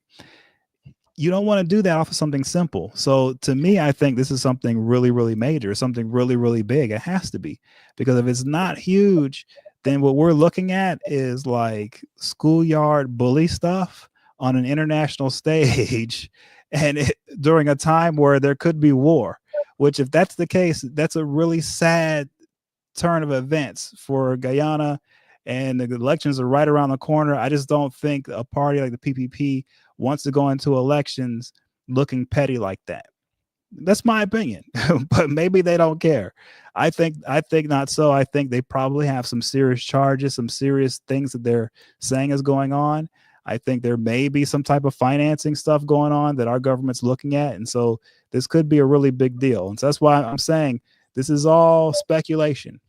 You don't want to do that off of something simple. So to me, I think this is something really, really major, something really, really big. It has to be, because if it's not huge, then what we're looking at is like schoolyard bully stuff on an international stage, and during a time where there could be war, which if that's the case, that's a really sad turn of events for Guyana, and the elections are right around the corner. I just don't think a party like the PPP wants to go into elections looking petty like that. That's my opinion, but maybe they don't care. I think not so. I think they probably have some serious charges, some serious things that they're saying is going on. I think there may be some type of financing stuff going on that our government's looking at. And so this could be a really big deal. And so that's why I'm saying this is all speculation.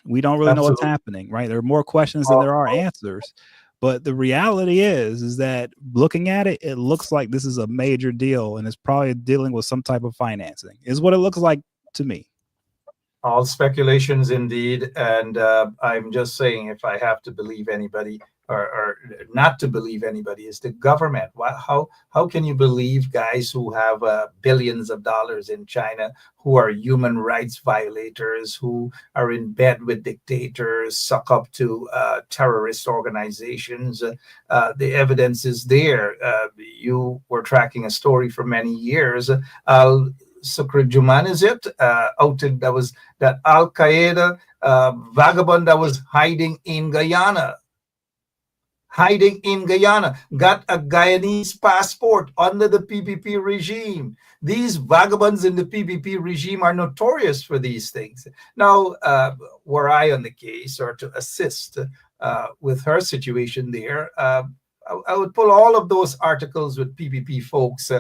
We don't really know what's happening, right? There are more questions than there are answers. But the reality is that looking at it, it looks like this is a major deal, and it's probably dealing with some type of financing, is what it looks like to me. All speculations indeed. And I'm just saying, if I have to believe anybody or not to believe anybody, is the government. How can you believe guys who have billions of dollars in China, who are human rights violators, who are in bed with dictators, suck up to terrorist organizations? The evidence is there. You were tracking a story for many years. Sukrijuman, is it? Outed that was that Al Qaeda vagabond that was hiding in Guyana, got a Guyanese passport under the PPP regime. These vagabonds in the PPP regime are notorious for these things. Now, were I on the case or to assist with her situation there, I would pull all of those articles with PPP folks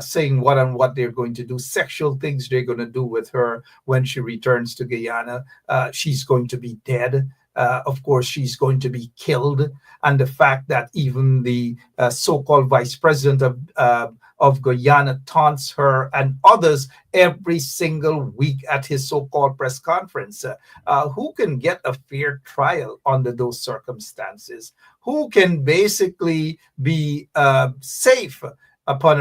saying what they're going to do, sexual things they're going to do with her when she returns to Guyana. She's going to be dead. Of course, she's going to be killed. And the fact that even the so-called vice president of Guyana taunts her and others every single week at his so-called press conference. Who can get a fair trial under those circumstances? Who can basically be safe upon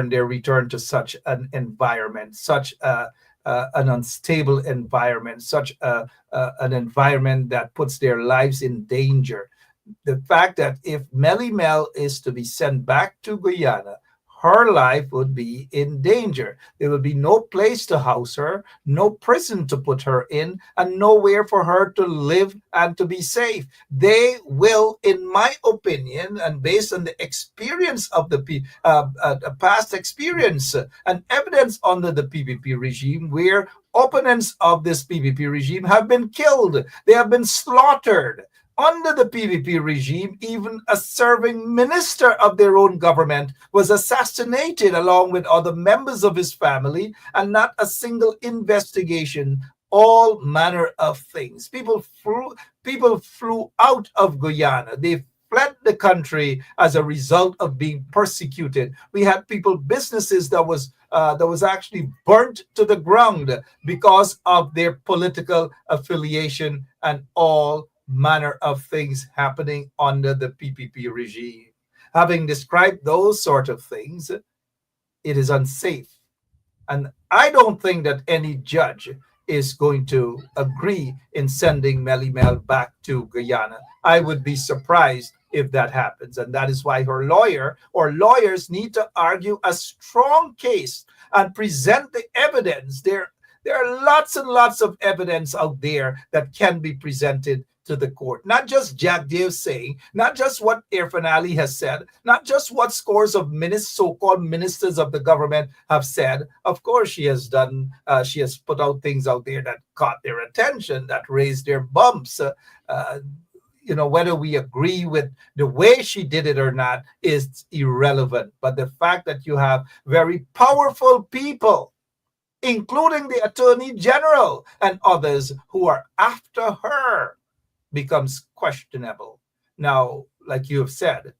their return to such an environment, such an unstable environment, such an environment that puts their lives in danger? The fact that if Melly Mel is to be sent back to Guyana, her life would be in danger. There would be no place to house her, no prison to put her in, and nowhere for her to live and to be safe. They will, in my opinion, and based on the experience of the past experience and evidence under the PPP regime, where opponents of this PPP regime have been killed, they have been slaughtered. Under the PPP regime, even a serving minister of their own government was assassinated along with other members of his family, and not a single investigation. All manner of things. People flew out of Guyana. They fled the country as a result of being persecuted. We had businesses that was actually burnt to the ground because of their political affiliation, and all manner of things happening under the PPP regime. Having described those sort of things, it is unsafe. And I don't think that any judge is going to agree in sending Melly Mel back to Guyana. I would be surprised if that happens. And that is why her lawyer or lawyers need to argue a strong case and present the evidence. There are lots and lots of evidence out there that can be presented to the court. Not just Jack Dave saying, not just what Irfan Ali has said, not just what scores of so-called ministers of the government have said. Of course, she has put out things out there that caught their attention, that raised their bumps. Whether we agree with the way she did it or not is irrelevant. But the fact that you have very powerful people, including the Attorney General and others who are after her, becomes questionable. Now, like you have said,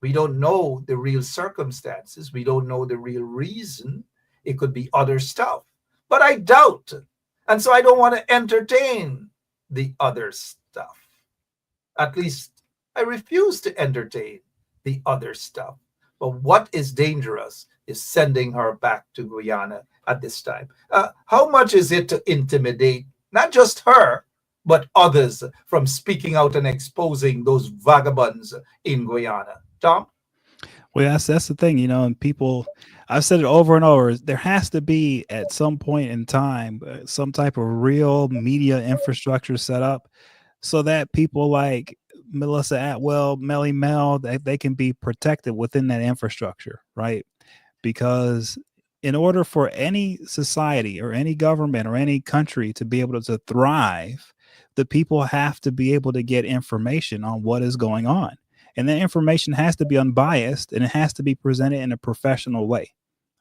we don't know the real circumstances. We don't know the real reason. It could be other stuff. But I doubt. And so I don't want to entertain the other stuff. At least I refuse to entertain the other stuff. But what is dangerous is sending her back to Guyana at this time. How much is it to intimidate not just her, but others from speaking out and exposing those vagabonds in Guyana? Tom? Well, that's the thing, and people, I've said it over and over, there has to be at some point in time some type of real media infrastructure set up so that people like Melissa Atwell, Melly Mel, they can be protected within that infrastructure, right? Because in order for any society or any government or any country to be able to thrive, the people have to be able to get information on what is going on. And that information has to be unbiased and it has to be presented in a professional way,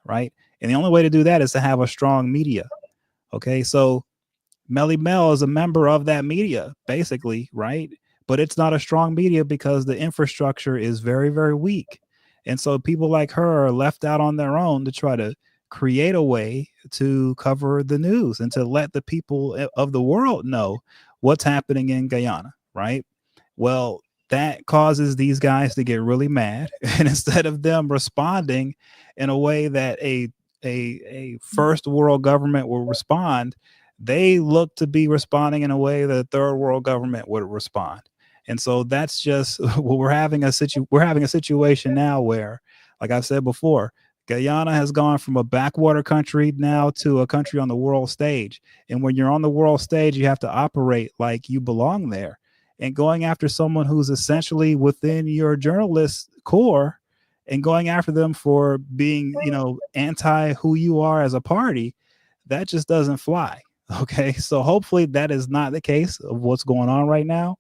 right? And the only way to do that is to have a strong media. Okay, so Melly Mel is a member of that media, basically, right? But it's not a strong media because the infrastructure is very, very weak. And so people like her are left out on their own to try to create a way to cover the news and to let the people of the world know what's happening in Guyana, right? Well, that causes these guys to get really mad. And instead of them responding in a way that a first world government will respond, they look to be responding in a way that a third world government would respond. And so that's just what we're having a situation now where, like I've said before, Guyana has gone from a backwater country now to a country on the world stage. And when you're on the world stage, you have to operate like you belong there. And going after someone who's essentially within your journalist core and going after them for being, anti who you are as a party, that just doesn't fly. Okay, so hopefully that is not the case of what's going on right now.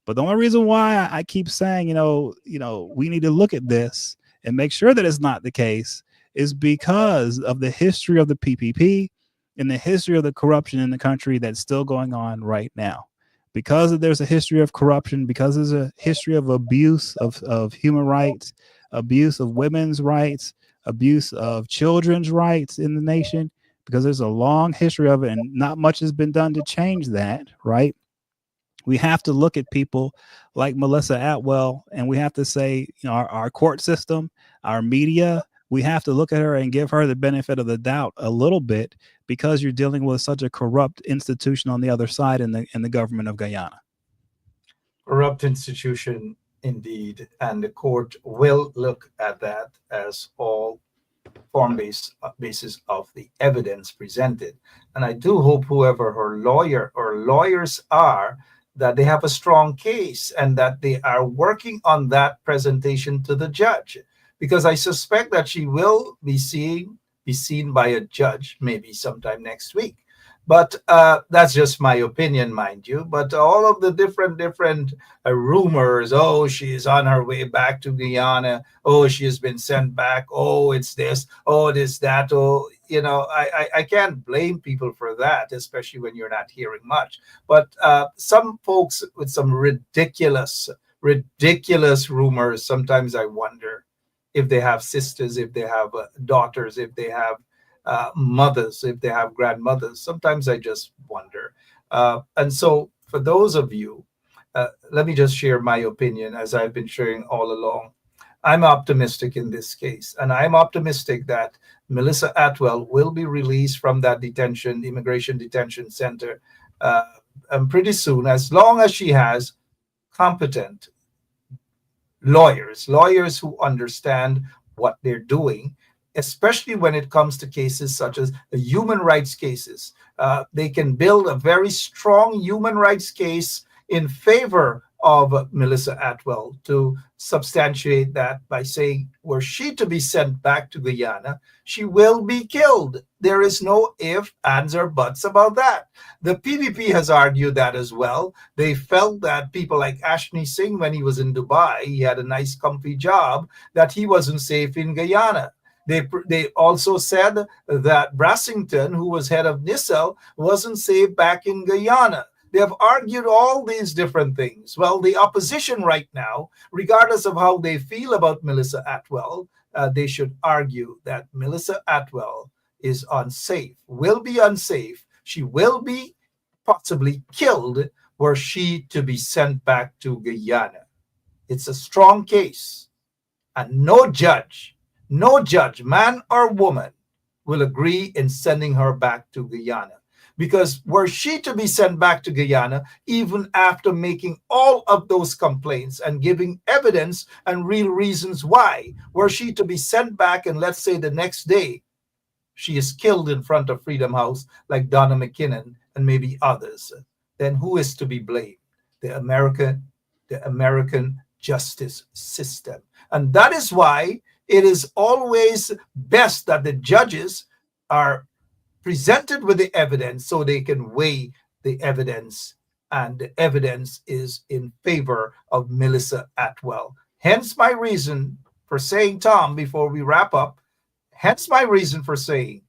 But the only reason why I keep saying, we need to look at this and make sure that it's not the case is because of the history of the PPP and the history of the corruption in the country that's still going on right now. Because there's a history of corruption, because there's a history of abuse of human rights, abuse of women's rights, abuse of children's rights in the nation, because there's a long history of it and not much has been done to change that, right? We have to look at people like Melissa Atwell and we have to say, our court system, our media, we have to look at her and give her the benefit of the doubt a little bit because you're dealing with such a corrupt institution on the other side in the government of Guyana. Corrupt institution indeed. And the court will look at that as all basis of the evidence presented. And I do hope whoever her lawyer or lawyers are, that they have a strong case and that they are working on that presentation to the judge, because I suspect that she will be seen by a judge maybe sometime next week. But that's just my opinion, mind you. But all of the different rumors, oh, she is on her way back to Guyana. Oh, she has been sent back. Oh, it's this. Oh, it is that. Oh, I can't blame people for that, especially when you're not hearing much. But some folks with some ridiculous rumors, sometimes I wonder if they have sisters, if they have daughters, if they have mothers, if they have grandmothers. Sometimes I just wonder. And so for those of you, let me just share my opinion as I've been sharing all along. I'm optimistic in this case, and I'm optimistic that Melissa Atwell will be released from that immigration detention center pretty soon, as long as she has competent lawyers who understand what they're doing, especially when it comes to cases such as the human rights cases. They can build a very strong human rights case in favor of Melissa Atwell to substantiate that by saying, were she to be sent back to Guyana, she will be killed. There is no if, ands, or buts about that. The PPP has argued that as well. They felt that people like Ashni Singh, when he was in Dubai, he had a nice, comfy job, that he wasn't safe in Guyana. They also said that Brassington, who was head of NISL, wasn't safe back in Guyana. They have argued all these different things. Well, the opposition right now, regardless of how they feel about Melissa Atwell, they should argue that Melissa Atwell is unsafe, will be unsafe. She will be possibly killed were she to be sent back to Guyana. It's a strong case, and no judge, man or woman, will agree in sending her back to Guyana. Because were she to be sent back to Guyana, even after making all of those complaints and giving evidence and real reasons why, were she to be sent back, and let's say the next day she is killed in front of Freedom House like Donna McKinnon and maybe others, then who is to be blamed? The American justice system. And that is why it is always best that the judges are presented with the evidence so they can weigh the evidence, and the evidence is in favor of Melissa Atwell. Hence my reason for saying, Tom, before we wrap up, hence my reason for saying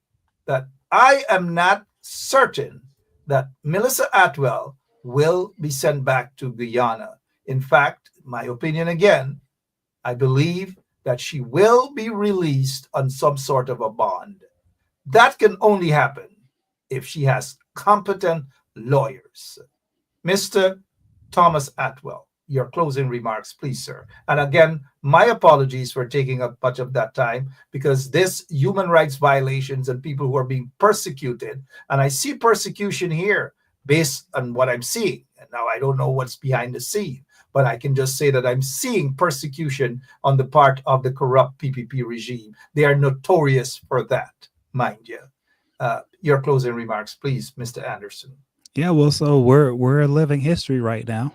that I am not certain that Melissa Atwell will be sent back to Guyana. In fact, my opinion again, I believe that she will be released on some sort of a bond. That can only happen if she has competent lawyers. Mr. Thomas Atwell, your closing remarks, please, sir. And again, my apologies for taking up much of that time, because this human rights violations and people who are being persecuted, and I see persecution here based on what I'm seeing. And now I don't know what's behind the scene, but I can just say that I'm seeing persecution on the part of the corrupt PPP regime. They are notorious for that, mind you. Your closing remarks, please, Mr. Anderson. Yeah, well, so we're living history right now,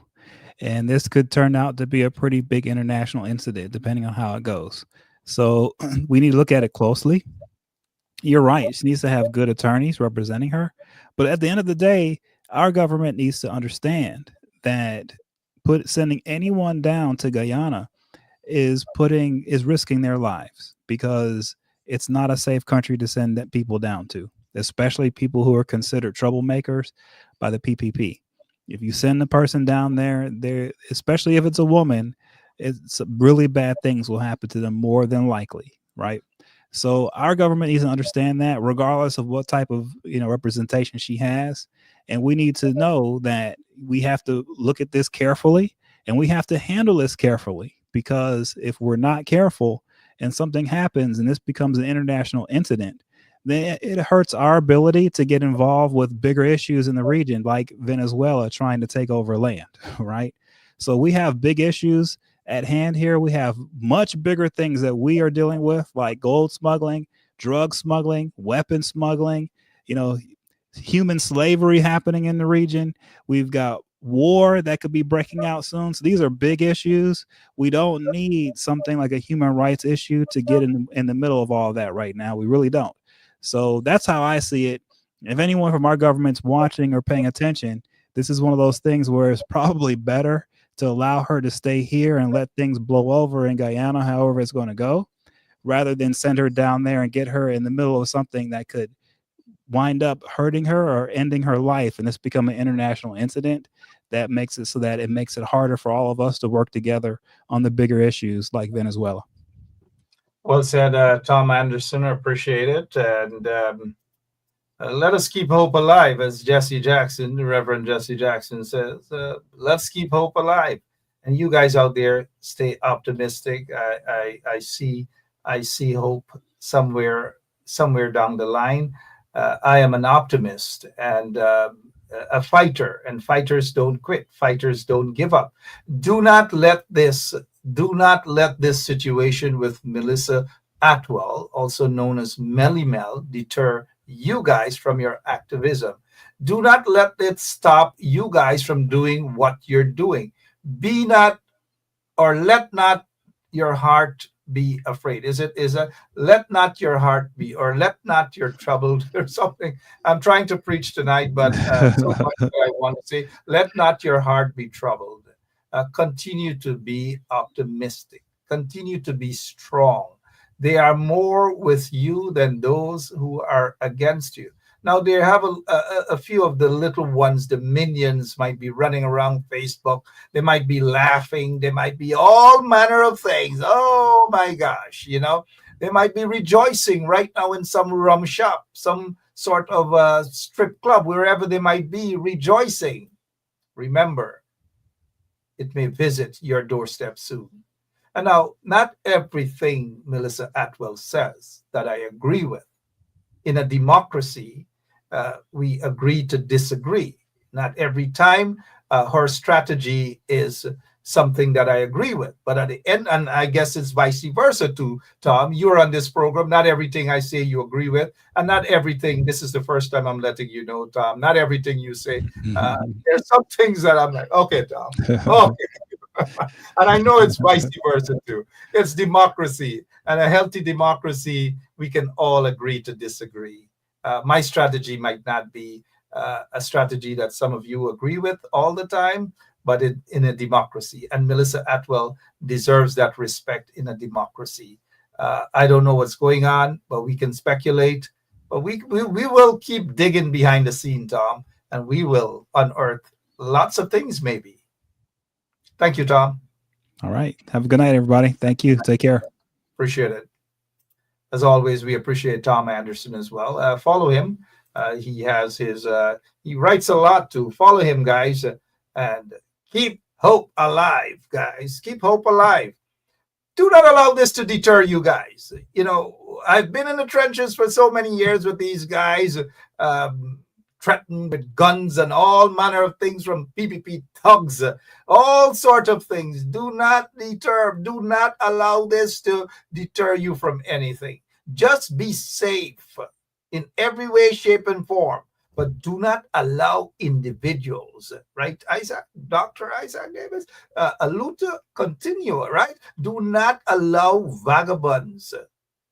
and this could turn out to be a pretty big international incident, depending on how it goes. So we need to look at it closely. You're right; she needs to have good attorneys representing her, but at the end of the day, our government needs to understand that sending anyone down to Guyana is risking their lives, because it's not a safe country to send people down to, especially people who are considered troublemakers by the PPP. If you send a person down there, especially if it's a woman, it's really bad things will happen to them more than likely, right? So our government needs to understand that, regardless of what type of representation she has, and we need to know that we have to look at this carefully, and we have to handle this carefully, because if we're not careful and something happens and this becomes an international incident, then it hurts our ability to get involved with bigger issues in the region, like Venezuela trying to take over land, right? So we have big issues at hand here. We have much bigger things that we are dealing with, like gold smuggling, drug smuggling, weapon smuggling, human slavery happening in the region. We've got war that could be breaking out soon. So these are big issues. We don't need something like a human rights issue to get in the middle of all that right now. We really don't. So that's how I see it. If anyone from our government's watching or paying attention, this is one of those things where it's probably better to allow her to stay here and let things blow over in Guyana, however it's going to go, rather than send her down there and get her in the middle of something that could wind up hurting her or ending her life, and this become an international incident that makes it so that it makes it harder for all of us to work together on the bigger issues like Venezuela. Well said, Tom Anderson. I appreciate it. And let us keep hope alive, as Jesse Jackson, the Reverend Jesse Jackson says. Let's keep hope alive. And you guys out there, stay optimistic. I see hope somewhere down the line. I am an optimist and a fighter, and fighters don't quit. Fighters don't give up. Do not let this Do not let this situation with Melissa Atwell, also known as Melly Mel, deter you guys from your activism. Do not let it stop you guys from doing what you're doing. Be not, or let not your heart be afraid. Is it let not your heart be, or let not your troubled or something? I'm trying to preach tonight, but so much that I want to say, let not your heart be troubled. Continue to be optimistic, continue to be strong. They are more with you than those who are against you. Now, they have a few of the little ones, the minions, might be running around Facebook. They might be laughing. They might be all manner of things. Oh my gosh, they might be rejoicing right now in some rum shop, some sort of strip club, wherever they might be rejoicing. Remember, it may visit your doorstep soon. And now, not everything Melissa Atwell says that I agree with. In a democracy, we agree to disagree. Not every time her strategy is something that I agree with. But at the end, and I guess it's vice versa too, Tom. You're on this program. Not everything I say you agree with. And not everything, this is the first time I'm letting you know, Tom, not everything you say. There's some things that I'm like, okay, Tom. Okay. And I know it's vice versa too. It's democracy, and a healthy democracy, we can all agree to disagree. My strategy might not be a strategy that some of you agree with all the time, but in a democracy. And Melissa Atwell deserves that respect in a democracy. I don't know what's going on, but we can speculate. But we will keep digging behind the scene, Tom, and we will unearth lots of things maybe. Thank you, Tom. All right. Have a good night, everybody. Thank you. Take care. Appreciate it. As always, we appreciate Tom Anderson as well. Follow him. He has his, he writes a lot too. Follow him, guys, and keep hope alive, guys. Keep hope alive. Do not allow this to deter you guys. I've been in the trenches for so many years with these guys, threatened with guns and all manner of things from PPP thugs, all sort of things. Do not allow this to deter you from anything. Just be safe in every way, shape, and form. But do not allow individuals, right? Dr. Isaac Davis, Aluta, continue, right? Do not allow vagabonds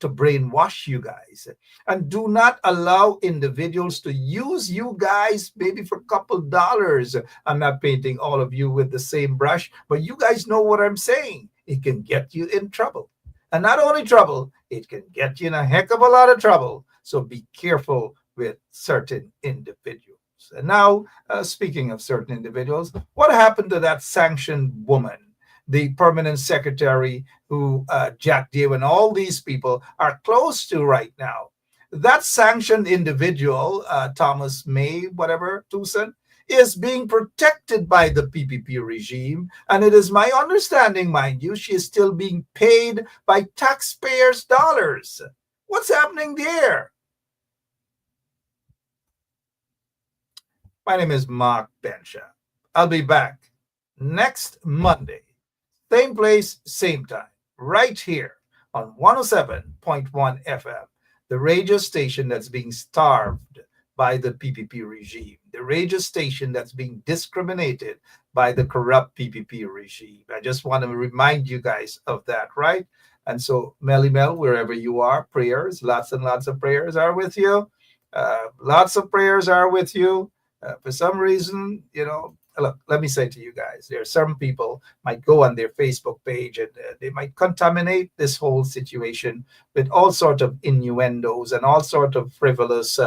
to brainwash you guys, and do not allow individuals to use you guys maybe for a couple dollars. I'm not painting all of you with the same brush, but you guys know what I'm saying. It can get you in trouble, and not only trouble, it can get you in a heck of a lot of trouble. So be careful with certain individuals. And now, speaking of certain individuals, what happened to that sanctioned woman, the permanent secretary who Jack Deere and all these people are close to right now? That sanctioned individual, Thomas May, whatever, Tucson, is being protected by the PPP regime. And it is my understanding, mind you, she is still being paid by taxpayers' dollars. What's happening there? My name is Mark Bensha. I'll be back next Monday. Same place, same time, right here on 107.1 FM, the radio station that's being starved by the PPP regime, the radio station that's being discriminated by the corrupt PPP regime. I just want to remind you guys of that, right? And so, Melly Mel, wherever you are, prayers, lots and lots of prayers are with you. Lots of prayers are with you. For some reason, look, let me say to you guys, there are some people might go on their Facebook page and they might contaminate this whole situation with all sorts of innuendos and all sorts of frivolous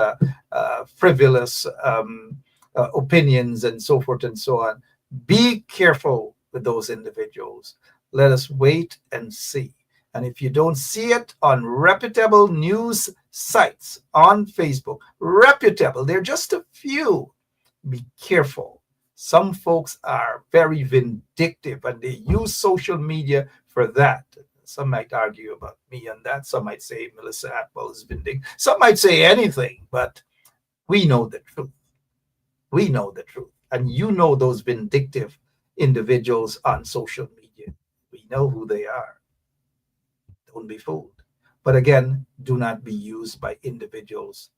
opinions and so forth and so on. Be careful with those individuals. Let us wait and see. And if you don't see it on reputable news sites on Facebook, reputable, they're just a few. Be careful. Some folks are very vindictive and they use social media for that. Some might argue about me on that. Some might say Melissa Atwell is vindictive. Some might say anything, but we know the truth. We know the truth. And you know those vindictive individuals on social media. We know who they are. Don't be fooled. But again, do not be used by individuals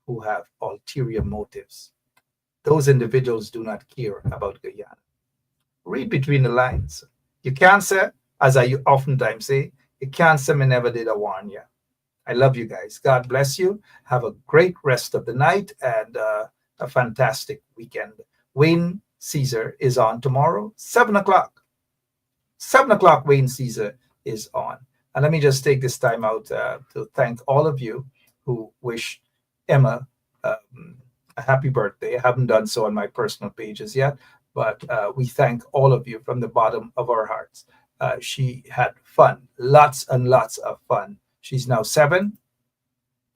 who have ulterior motives. Those individuals do not care about Guyana. Read between the lines. You can't say, as I oftentimes say, you can't say me never did I warn you. I love you guys. God bless you. Have a great rest of the night and a fantastic weekend. Wayne Caesar is on tomorrow, 7 o'clock. 7 o'clock, Wayne Caesar is on. And let me just take this time out to thank all of you who wish Emma a happy birthday. I haven't done so on my personal pages yet, but we thank all of you from the bottom of our hearts. She had fun, lots and lots of fun. She's now 7,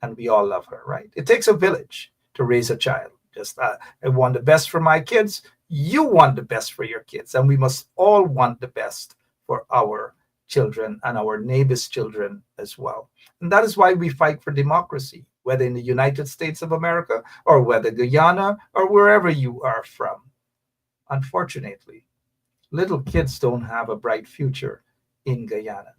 and we all love her, right? It takes a village to raise a child. Just I want the best for my kids. You want the best for your kids, and we must all want the best for our children and our neighbors' children as well. And that is why we fight for democracy, whether in the United States of America or whether Guyana or wherever you are from. Unfortunately, little kids don't have a bright future in Guyana.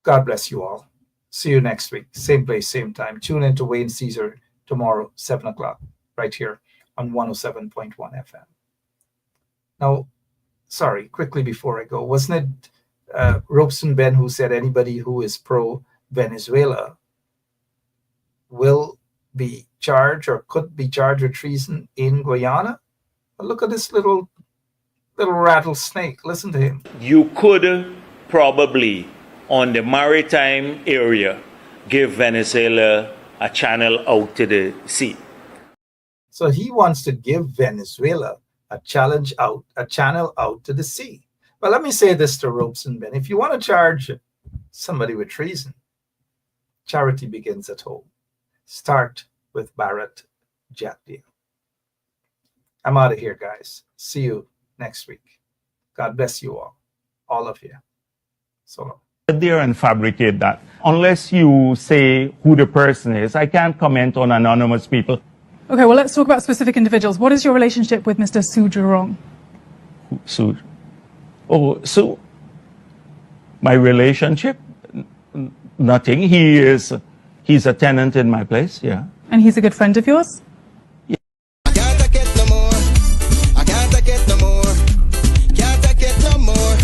God bless you all. See you next week. Same place, same time. Tune in to Wayne Caesar tomorrow, 7 o'clock, right here on 107.1 FM. Now, sorry, quickly before I go, wasn't it Robeson Ben who said anybody who is pro-Venezuela will be charged or could be charged with treason in Guyana? Well, look at this little rattlesnake. Listen to him. You could probably, on the maritime area, give Venezuela a channel out to the sea. So he wants to give Venezuela a channel out to the sea. But let me say this to Robeson Ben. If you want to charge somebody with treason, charity begins at home. Start with Barrett Jackdale. I'm out of here, guys. See you next week. God bless you all of you. So long. There and fabricate that. Unless you say who the person is, I can't comment on anonymous people. Okay, well, let's talk about specific individuals. What is your relationship with Mr. Su Jurong? So my relationship? Nothing. He's a tenant in my place, yeah. And he's a good friend of yours? I can't take it no more. I can't take it no more. Can't take it no more.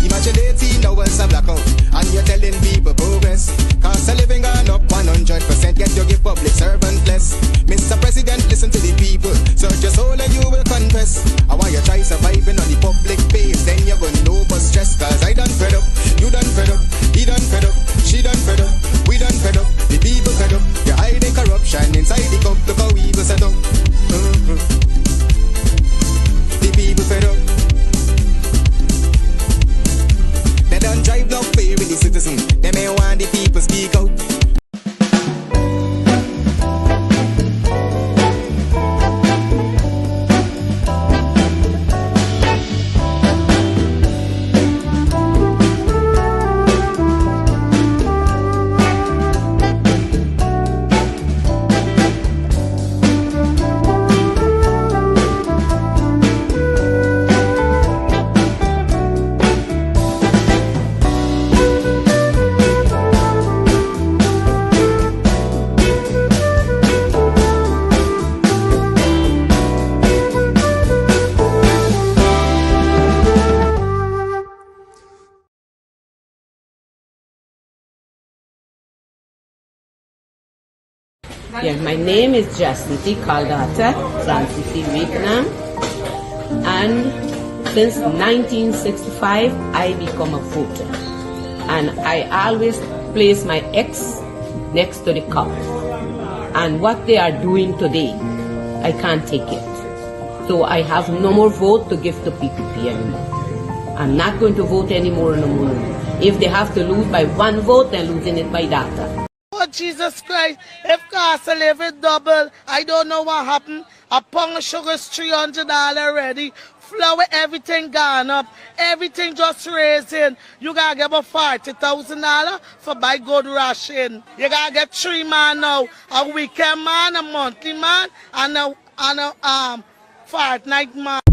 Imagine 18 hours of blackout, and you're telling people progress. Cost of living gone up 100%, yet you give public servant less. Mr. President, listen to the people. Search your soul and you will confess. I want you try surviving on the public base, then you're gonna know but stress. Cause I done fed up, you done fed up, he done fed up, she done fed up, we done fed up, the people fed up. You're hiding corruption inside the cup, look how evil set up. The people fed up. They don't drive no fear in the citizen. They may want the people speak out. Yeah, my name is Jacinti Caldata from City, Vietnam, and since 1965 I become a voter, and I always place my X next to the cup, and what they are doing today, I can't take it. So I have no more vote to give to PPP anymore. I'm not going to vote anymore no more. If they have to lose by 1 vote, they're losing it by data. Oh, Jesus Christ, if cost of living double, I don't know what happened. A pound of sugar is $300 already. Flour, everything gone up. Everything just raising. You gotta get about $40,000 for buy good ration. You gotta get 3 man now. A weekend man, a monthly man, and a fortnight man.